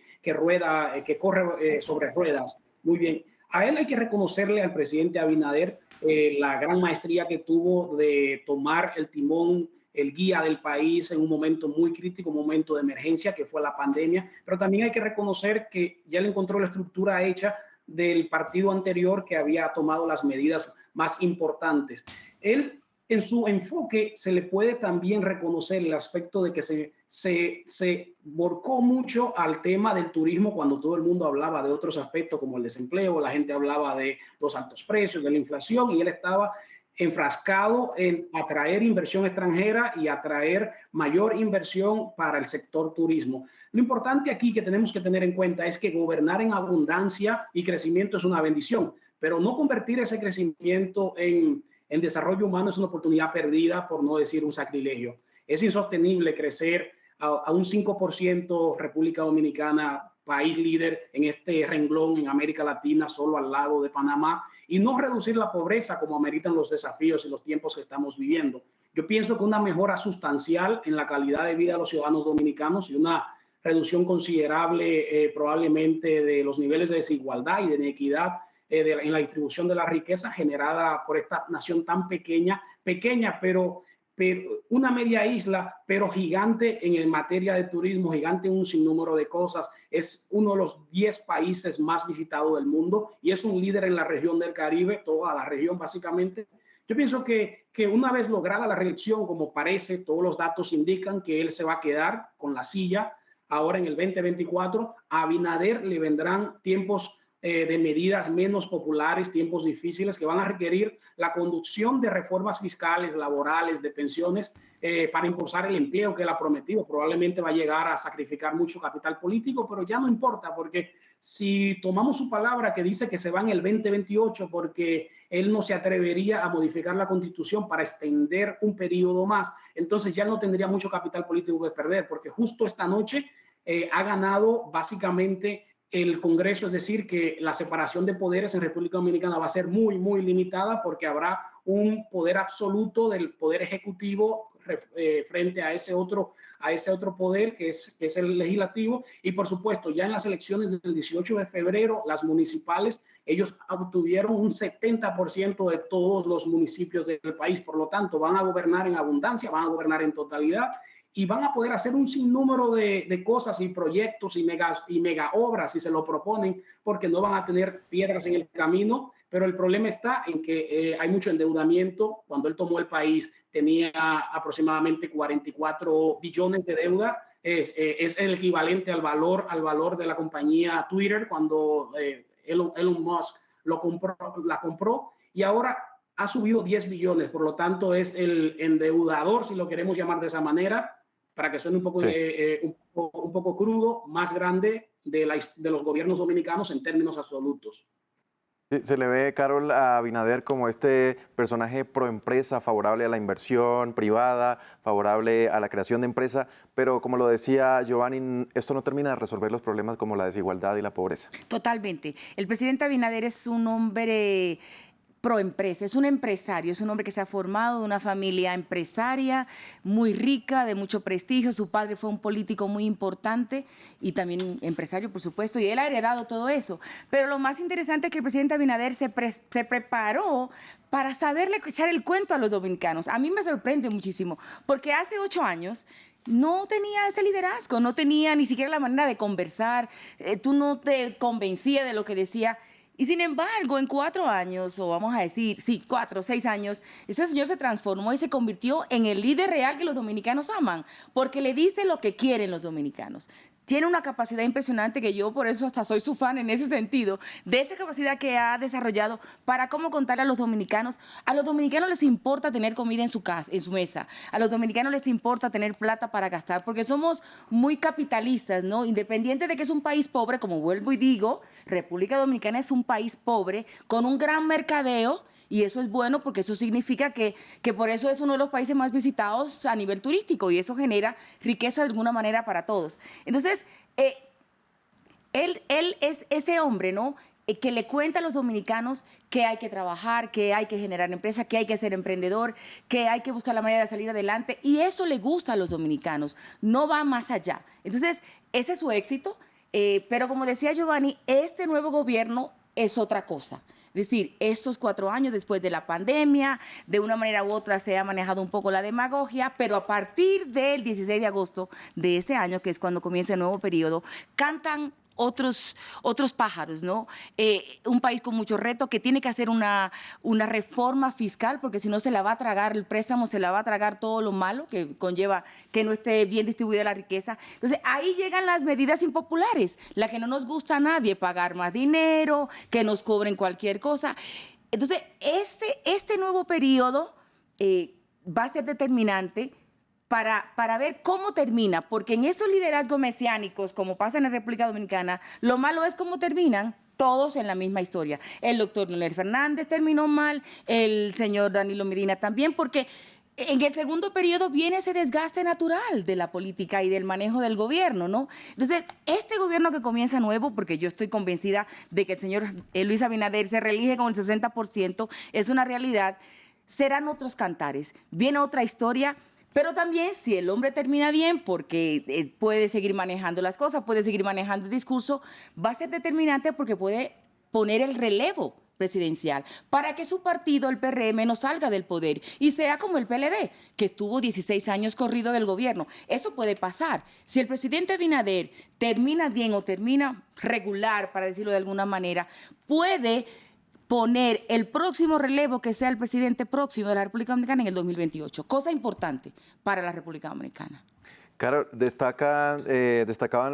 corre sobre ruedas. Muy bien. A él hay que reconocerle, al presidente Abinader, la gran maestría que tuvo de tomar el timón, el guía del país en un momento muy crítico, un momento de emergencia que fue la pandemia, pero también hay que reconocer que ya le encontró la estructura hecha del partido anterior que había tomado las medidas más importantes. Él, en su enfoque, se le puede también reconocer el aspecto de que se se volcó mucho al tema del turismo cuando todo el mundo hablaba de otros aspectos como el desempleo, la gente hablaba de los altos precios, de la inflación, y él estaba enfrascado en atraer inversión extranjera y atraer mayor inversión para el sector turismo. Lo importante aquí que tenemos que tener en cuenta es que gobernar en abundancia y crecimiento es una bendición, pero no convertir ese crecimiento en desarrollo humano es una oportunidad perdida, por no decir un sacrilegio. Es insostenible crecer a un 5% República Dominicana, país líder en este renglón en América Latina, solo al lado de Panamá, y no reducir la pobreza como ameritan los desafíos y los tiempos que estamos viviendo. Yo pienso que una mejora sustancial en la calidad de vida de los ciudadanos dominicanos y una reducción considerable probablemente de los niveles de desigualdad y de inequidad en la distribución de la riqueza generada por esta nación tan pequeña, pero una media isla, pero gigante en materia de turismo, gigante en un sinnúmero de cosas. Es uno de los 10 países más visitados del mundo y es un líder en la región del Caribe, toda la región básicamente. Yo pienso que una vez lograda la reelección, como parece, todos los datos indican que él se va a quedar con la silla ahora en el 2024. A Abinader le vendrán tiempos de medidas menos populares, tiempos difíciles que van a requerir la conducción de reformas fiscales, laborales, de pensiones para impulsar el empleo que él ha prometido. Probablemente va a llegar a sacrificar mucho capital político, pero ya no importa, porque si tomamos su palabra que dice que se va en el 2028 porque él no se atrevería a modificar la Constitución para extender un periodo más, entonces ya no tendría mucho capital político que perder, porque justo esta noche ha ganado básicamente el Congreso, es decir, que la separación de poderes en República Dominicana va a ser muy, muy limitada porque habrá un poder absoluto del Poder Ejecutivo frente a ese otro poder que es el legislativo. Y por supuesto, ya en las elecciones del 18 de febrero, las municipales, ellos obtuvieron un 70% de todos los municipios del país. Por lo tanto, van a gobernar en abundancia, van a gobernar en totalidad y van a poder hacer un sinnúmero de cosas y proyectos y mega obras si se lo proponen, porque no van a tener piedras en el camino. Pero el problema está en que hay mucho endeudamiento. Cuando él tomó el país tenía aproximadamente 44 billones de deuda. Es el equivalente al valor de la compañía Twitter cuando Elon Musk la compró, y ahora ha subido 10 billones. Por lo tanto, es el endeudador, si lo queremos llamar de esa manera, para que suene un poco crudo, más grande de los gobiernos dominicanos en términos absolutos. Se le ve, Carol, a Abinader como este personaje pro empresa, favorable a la inversión privada, favorable a la creación de empresa, pero como lo decía Giovanni, esto no termina de resolver los problemas como la desigualdad y la pobreza. Totalmente. El presidente Abinader es un hombre pro empresa, es un empresario, es un hombre que se ha formado de una familia empresaria muy rica, de mucho prestigio. Su padre fue un político muy importante y también empresario, por supuesto, y él ha heredado todo eso. Pero lo más interesante es que el presidente Abinader se preparó para saberle echar el cuento a los dominicanos. A mí me sorprende muchísimo, porque hace 8 años no tenía ese liderazgo, no tenía ni siquiera la manera de conversar, tú no te convencías de lo que decía. Y sin embargo, en 4 años, o vamos a decir, 4 o 6 años, ese señor se transformó y se convirtió en el líder real que los dominicanos aman, porque le dice lo que quieren los dominicanos. Tiene una capacidad impresionante que yo por eso hasta soy su fan en ese sentido, de esa capacidad que ha desarrollado para cómo contarle a los dominicanos. A los dominicanos les importa tener comida en su casa, en su mesa. A los dominicanos les importa tener plata para gastar, porque somos muy capitalistas, ¿no? Independiente de que es un país pobre, como vuelvo y digo, República Dominicana es un país pobre con un gran mercadeo. Y eso es bueno porque eso significa que por eso es uno de los países más visitados a nivel turístico y eso genera riqueza de alguna manera para todos. Entonces, él es ese hombre, ¿no? Que le cuenta a los dominicanos que hay que trabajar, que hay que generar empresa, que hay que ser emprendedor, que hay que buscar la manera de salir adelante. Y eso le gusta a los dominicanos, no va más allá. Entonces, ese es su éxito. Pero como decía Giovanni, este nuevo gobierno es otra cosa. Es decir, estos 4 años después de la pandemia, de una manera u otra se ha manejado un poco la demagogia, pero a partir del 16 de agosto de este año, que es cuando comienza el nuevo periodo, cantan otros pájaros, ¿no? Un país con muchos retos que tiene que hacer una reforma fiscal, porque si no se la va a tragar el préstamo, se la va a tragar todo lo malo que conlleva que no esté bien distribuida la riqueza. Entonces, ahí llegan las medidas impopulares, la que no nos gusta a nadie, pagar más dinero, que nos cobren cualquier cosa. Entonces, este nuevo periodo va a ser determinante para ver cómo termina, porque en esos liderazgos mesiánicos, como pasa en la República Dominicana, lo malo es cómo terminan todos en la misma historia. El doctor Leonel Fernández terminó mal, el señor Danilo Medina también, porque en el segundo periodo viene ese desgaste natural de la política y del manejo del gobierno, ¿no? Entonces, este gobierno que comienza nuevo, porque yo estoy convencida de que el señor Luis Abinader se reelige con el 60%, es una realidad, serán otros cantares, viene otra historia. Pero también, si el hombre termina bien, porque puede seguir manejando las cosas, puede seguir manejando el discurso, va a ser determinante porque puede poner el relevo presidencial para que su partido, el PRM, no salga del poder y sea como el PLD, que estuvo 16 años corrido del gobierno. Eso puede pasar. Si el presidente Abinader termina bien o termina regular, para decirlo de alguna manera, puede poner el próximo relevo que sea el presidente próximo de la República Dominicana en el 2028. Cosa importante para la República Dominicana. Claro, destacaban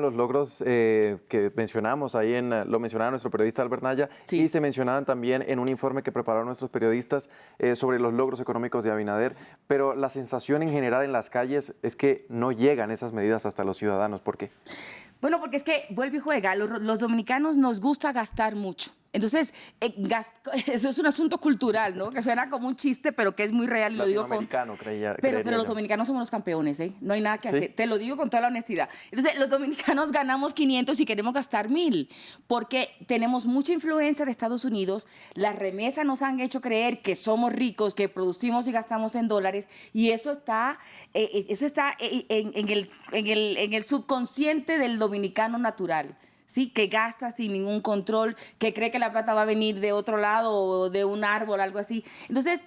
los logros que mencionamos ahí, lo mencionaba nuestro periodista Albert Naya, sí. Y se mencionaban también en un informe que prepararon nuestros periodistas sobre los logros económicos de Abinader, pero la sensación en general en las calles es que no llegan esas medidas hasta los ciudadanos. ¿Por qué? Bueno, porque es que vuelve y juega, los dominicanos nos gusta gastar mucho. Entonces, eso es un asunto cultural, ¿no? Que suena como un chiste, pero que es muy real. Y lo digo con... Pero los dominicanos somos los campeones, ¿eh? No hay nada que hacer. Te lo digo con toda la honestidad. Entonces, los dominicanos ganamos 500 y queremos gastar 1,000, porque tenemos mucha influencia de Estados Unidos. Las remesas nos han hecho creer que somos ricos, que producimos y gastamos en dólares, y eso está en el subconsciente del dominicano natural. Sí, que gasta sin ningún control, que cree que la plata va a venir de otro lado o de un árbol, algo así. Entonces,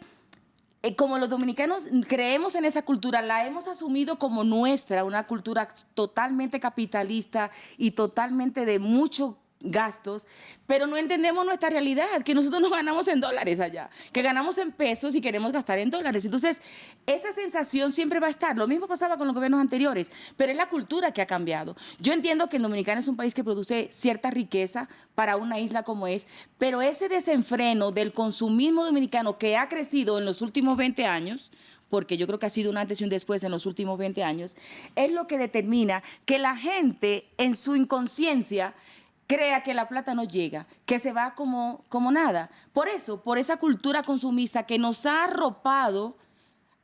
como los dominicanos creemos en esa cultura, la hemos asumido como nuestra, una cultura totalmente capitalista y totalmente de mucho gastos, pero no entendemos nuestra realidad, que nosotros no ganamos en dólares allá, que ganamos en pesos y queremos gastar en dólares. Entonces, esa sensación siempre va a estar. Lo mismo pasaba con los gobiernos anteriores, pero es la cultura que ha cambiado. Yo entiendo que el dominicano es un país que produce cierta riqueza para una isla como es, pero ese desenfreno del consumismo dominicano que ha crecido en los últimos 20 años, porque yo creo que ha sido un antes y un después en los últimos 20 años, es lo que determina que la gente en su inconsciencia crea que la plata no llega, que se va como nada. Por eso, por esa cultura consumista que nos ha arropado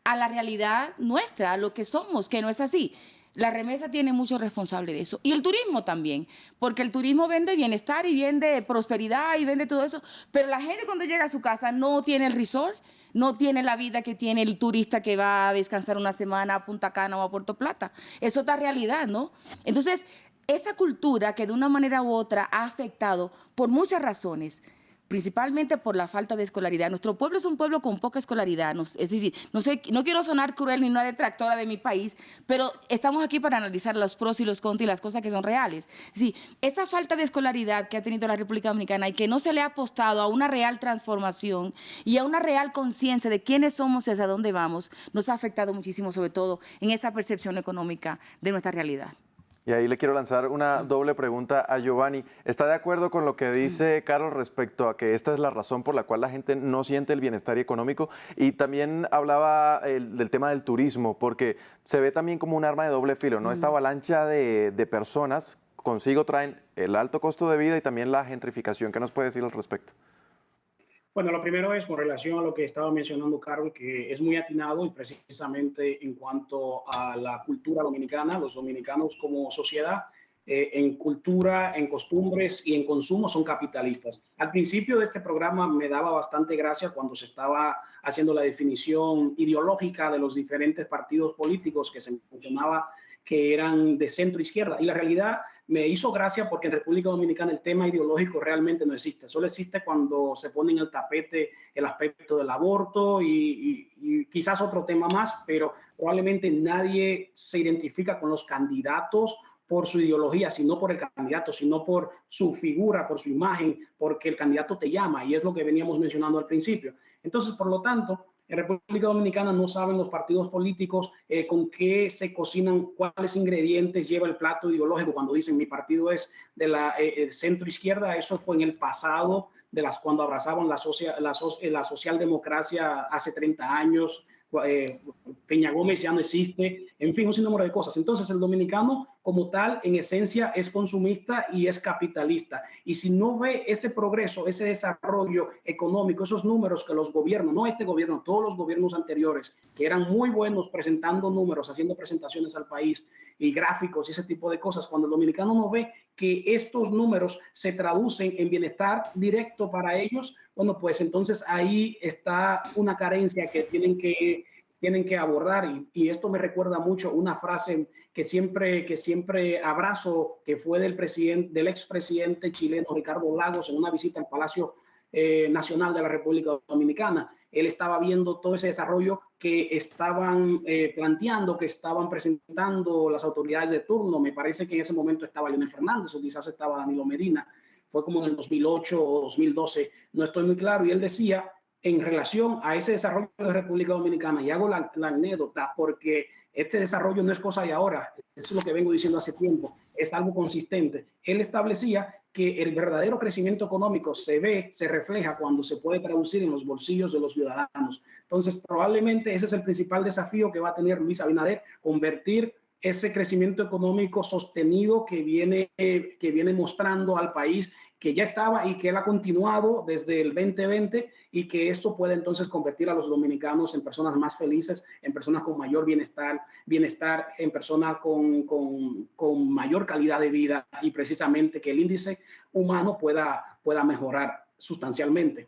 a la realidad nuestra, a lo que somos, que no es así. La remesa tiene mucho responsable de eso. Y el turismo también, porque el turismo vende bienestar y vende prosperidad y vende todo eso, pero la gente cuando llega a su casa no tiene el resort, no tiene la vida que tiene el turista que va a descansar una semana a Punta Cana o a Puerto Plata. Es otra realidad, ¿no? Entonces, esa cultura que de una manera u otra ha afectado por muchas razones, principalmente por la falta de escolaridad. Nuestro pueblo es un pueblo con poca escolaridad, es decir, no quiero sonar cruel ni una detractora de mi país, pero estamos aquí para analizar los pros y los contras y las cosas que son reales. Sí, esa falta de escolaridad que ha tenido la República Dominicana y que no se le ha apostado a una real transformación y a una real conciencia de quiénes somos y hacia dónde vamos, nos ha afectado muchísimo, sobre todo en esa percepción económica de nuestra realidad. Y ahí le quiero lanzar una doble pregunta a Giovanni. ¿Está de acuerdo con lo que dice Carlos respecto a que esta es la razón por la cual la gente no siente el bienestar económico? Y también hablaba del tema del turismo, porque se ve también como un arma de doble filo, ¿no? Esta avalancha de personas consigo traen el alto costo de vida y también la gentrificación. ¿Qué nos puede decir al respecto? Bueno, lo primero es con relación a lo que estaba mencionando Carol, que es muy atinado y precisamente en cuanto a la cultura dominicana, los dominicanos como sociedad, en cultura, en costumbres y en consumo son capitalistas. Al principio de este programa me daba bastante gracia cuando se estaba haciendo la definición ideológica de los diferentes partidos políticos que se mencionaba que eran de centro izquierda. Y la realidad me hizo gracia porque en República Dominicana el tema ideológico realmente no existe. Solo existe cuando se pone en el tapete el aspecto del aborto y quizás otro tema más, pero probablemente nadie se identifica con los candidatos por su ideología, sino por el candidato, sino por su figura, por su imagen, porque el candidato te llama, y es lo que veníamos mencionando al principio. Entonces, por lo tanto, en República Dominicana no saben los partidos políticos con qué se cocinan, cuáles ingredientes lleva el plato ideológico. Cuando dicen mi partido es de la centro izquierda, eso fue en el pasado, cuando abrazaban la socialdemocracia hace 30 años, Peña Gómez ya no existe, en fin, un sinnúmero de cosas. Entonces el dominicano como tal, en esencia, es consumista y es capitalista. Y si no ve ese progreso, ese desarrollo económico, esos números que los gobiernos, no este gobierno, todos los gobiernos anteriores, que eran muy buenos presentando números, haciendo presentaciones al país y gráficos y ese tipo de cosas, cuando el dominicano no ve que estos números se traducen en bienestar directo para ellos, bueno, pues entonces ahí está una carencia que tienen que abordar, y esto me recuerda mucho una frase que siempre abrazo, que fue del expresidente chileno Ricardo Lagos en una visita al Palacio Nacional de la República Dominicana. Él estaba viendo todo ese desarrollo que estaban planteando, que estaban presentando las autoridades de turno. Me parece que en ese momento estaba Leonel Fernández o quizás estaba Danilo Medina. Fue como en el 2008 o 2012, no estoy muy claro, y él decía, en relación a ese desarrollo de República Dominicana, y hago la anécdota porque este desarrollo no es cosa de ahora, eso es lo que vengo diciendo hace tiempo, es algo consistente. Él establecía que el verdadero crecimiento económico se refleja cuando se puede traducir en los bolsillos de los ciudadanos. Entonces, probablemente ese es el principal desafío que va a tener Luis Abinader, convertir ese crecimiento económico sostenido que viene mostrando al país, que ya estaba y que él ha continuado desde el 2020, y que esto puede entonces convertir a los dominicanos en personas más felices, en personas con mayor bienestar, en personas con mayor calidad de vida, y precisamente que el índice humano pueda mejorar sustancialmente.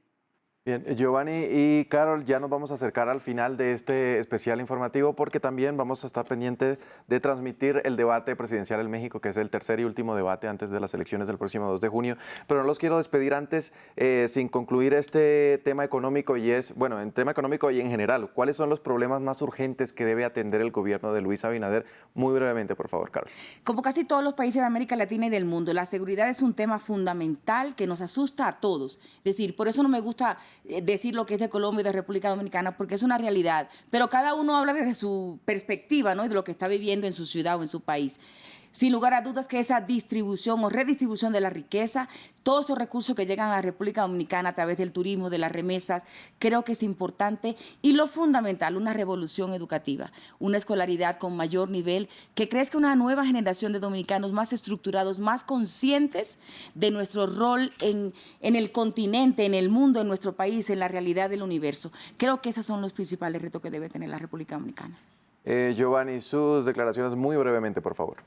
Bien, Giovanni y Carol, ya nos vamos a acercar al final de este especial informativo, porque también vamos a estar pendientes de transmitir el debate presidencial en México, que es el tercer y último debate antes de las elecciones del próximo 2 de junio. Pero no los quiero despedir antes sin concluir este tema económico, y en tema económico y en general, ¿cuáles son los problemas más urgentes que debe atender el gobierno de Luis Abinader? Muy brevemente, por favor, Carol. Como casi todos los países de América Latina y del mundo, la seguridad es un tema fundamental que nos asusta a todos. Es decir, por eso no me gusta decir lo que es de Colombia y de República Dominicana, porque es una realidad, pero cada uno habla desde su perspectiva, ¿no? Y de lo que está viviendo en su ciudad o en su país. Sin lugar a dudas que esa distribución o redistribución de la riqueza, todos esos recursos que llegan a la República Dominicana a través del turismo, de las remesas, creo que es importante. Y lo fundamental, una revolución educativa, una escolaridad con mayor nivel, que crezca una nueva generación de dominicanos más estructurados, más conscientes de nuestro rol en el continente, en el mundo, en nuestro país, en la realidad del universo. Creo que esos son los principales retos que debe tener la República Dominicana. Giovanni, sus declaraciones muy brevemente, por favor.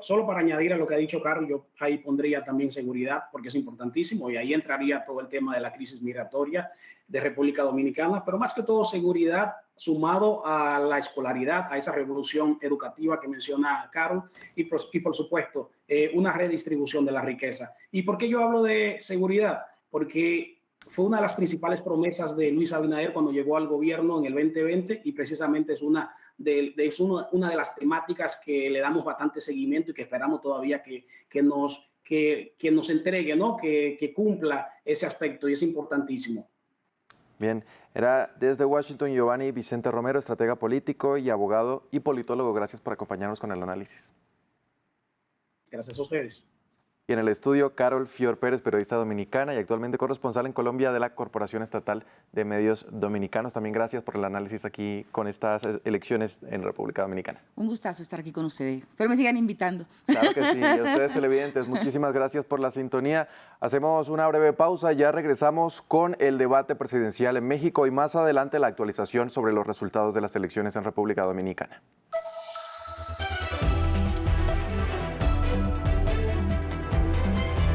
Solo para añadir a lo que ha dicho Carlos, yo ahí pondría también seguridad, porque es importantísimo, y ahí entraría todo el tema de la crisis migratoria de República Dominicana, pero más que todo seguridad sumado a la escolaridad, a esa revolución educativa que menciona Carlos, y por supuesto una redistribución de la riqueza. ¿Y por qué yo hablo de seguridad? Porque fue una de las principales promesas de Luis Abinader cuando llegó al gobierno en el 2020, y precisamente es una de las temáticas que le damos bastante seguimiento y que esperamos todavía que nos entregue, ¿no? que cumpla ese aspecto, y es importantísimo. Bien, era desde Washington Giovanni Vicente Romero, estratega político y abogado y politólogo. Gracias por acompañarnos con el análisis. Gracias a ustedes. Y en el estudio, Carol Fior Pérez, periodista dominicana y actualmente corresponsal en Colombia de la Corporación Estatal de Medios Dominicanos. También gracias por el análisis aquí con estas elecciones en República Dominicana. Un gustazo estar aquí con ustedes. Pero me sigan invitando. Claro que sí. Y a ustedes, televidentes, muchísimas gracias por la sintonía. Hacemos una breve pausa. Ya regresamos con el debate presidencial en México y más adelante la actualización sobre los resultados de las elecciones en República Dominicana.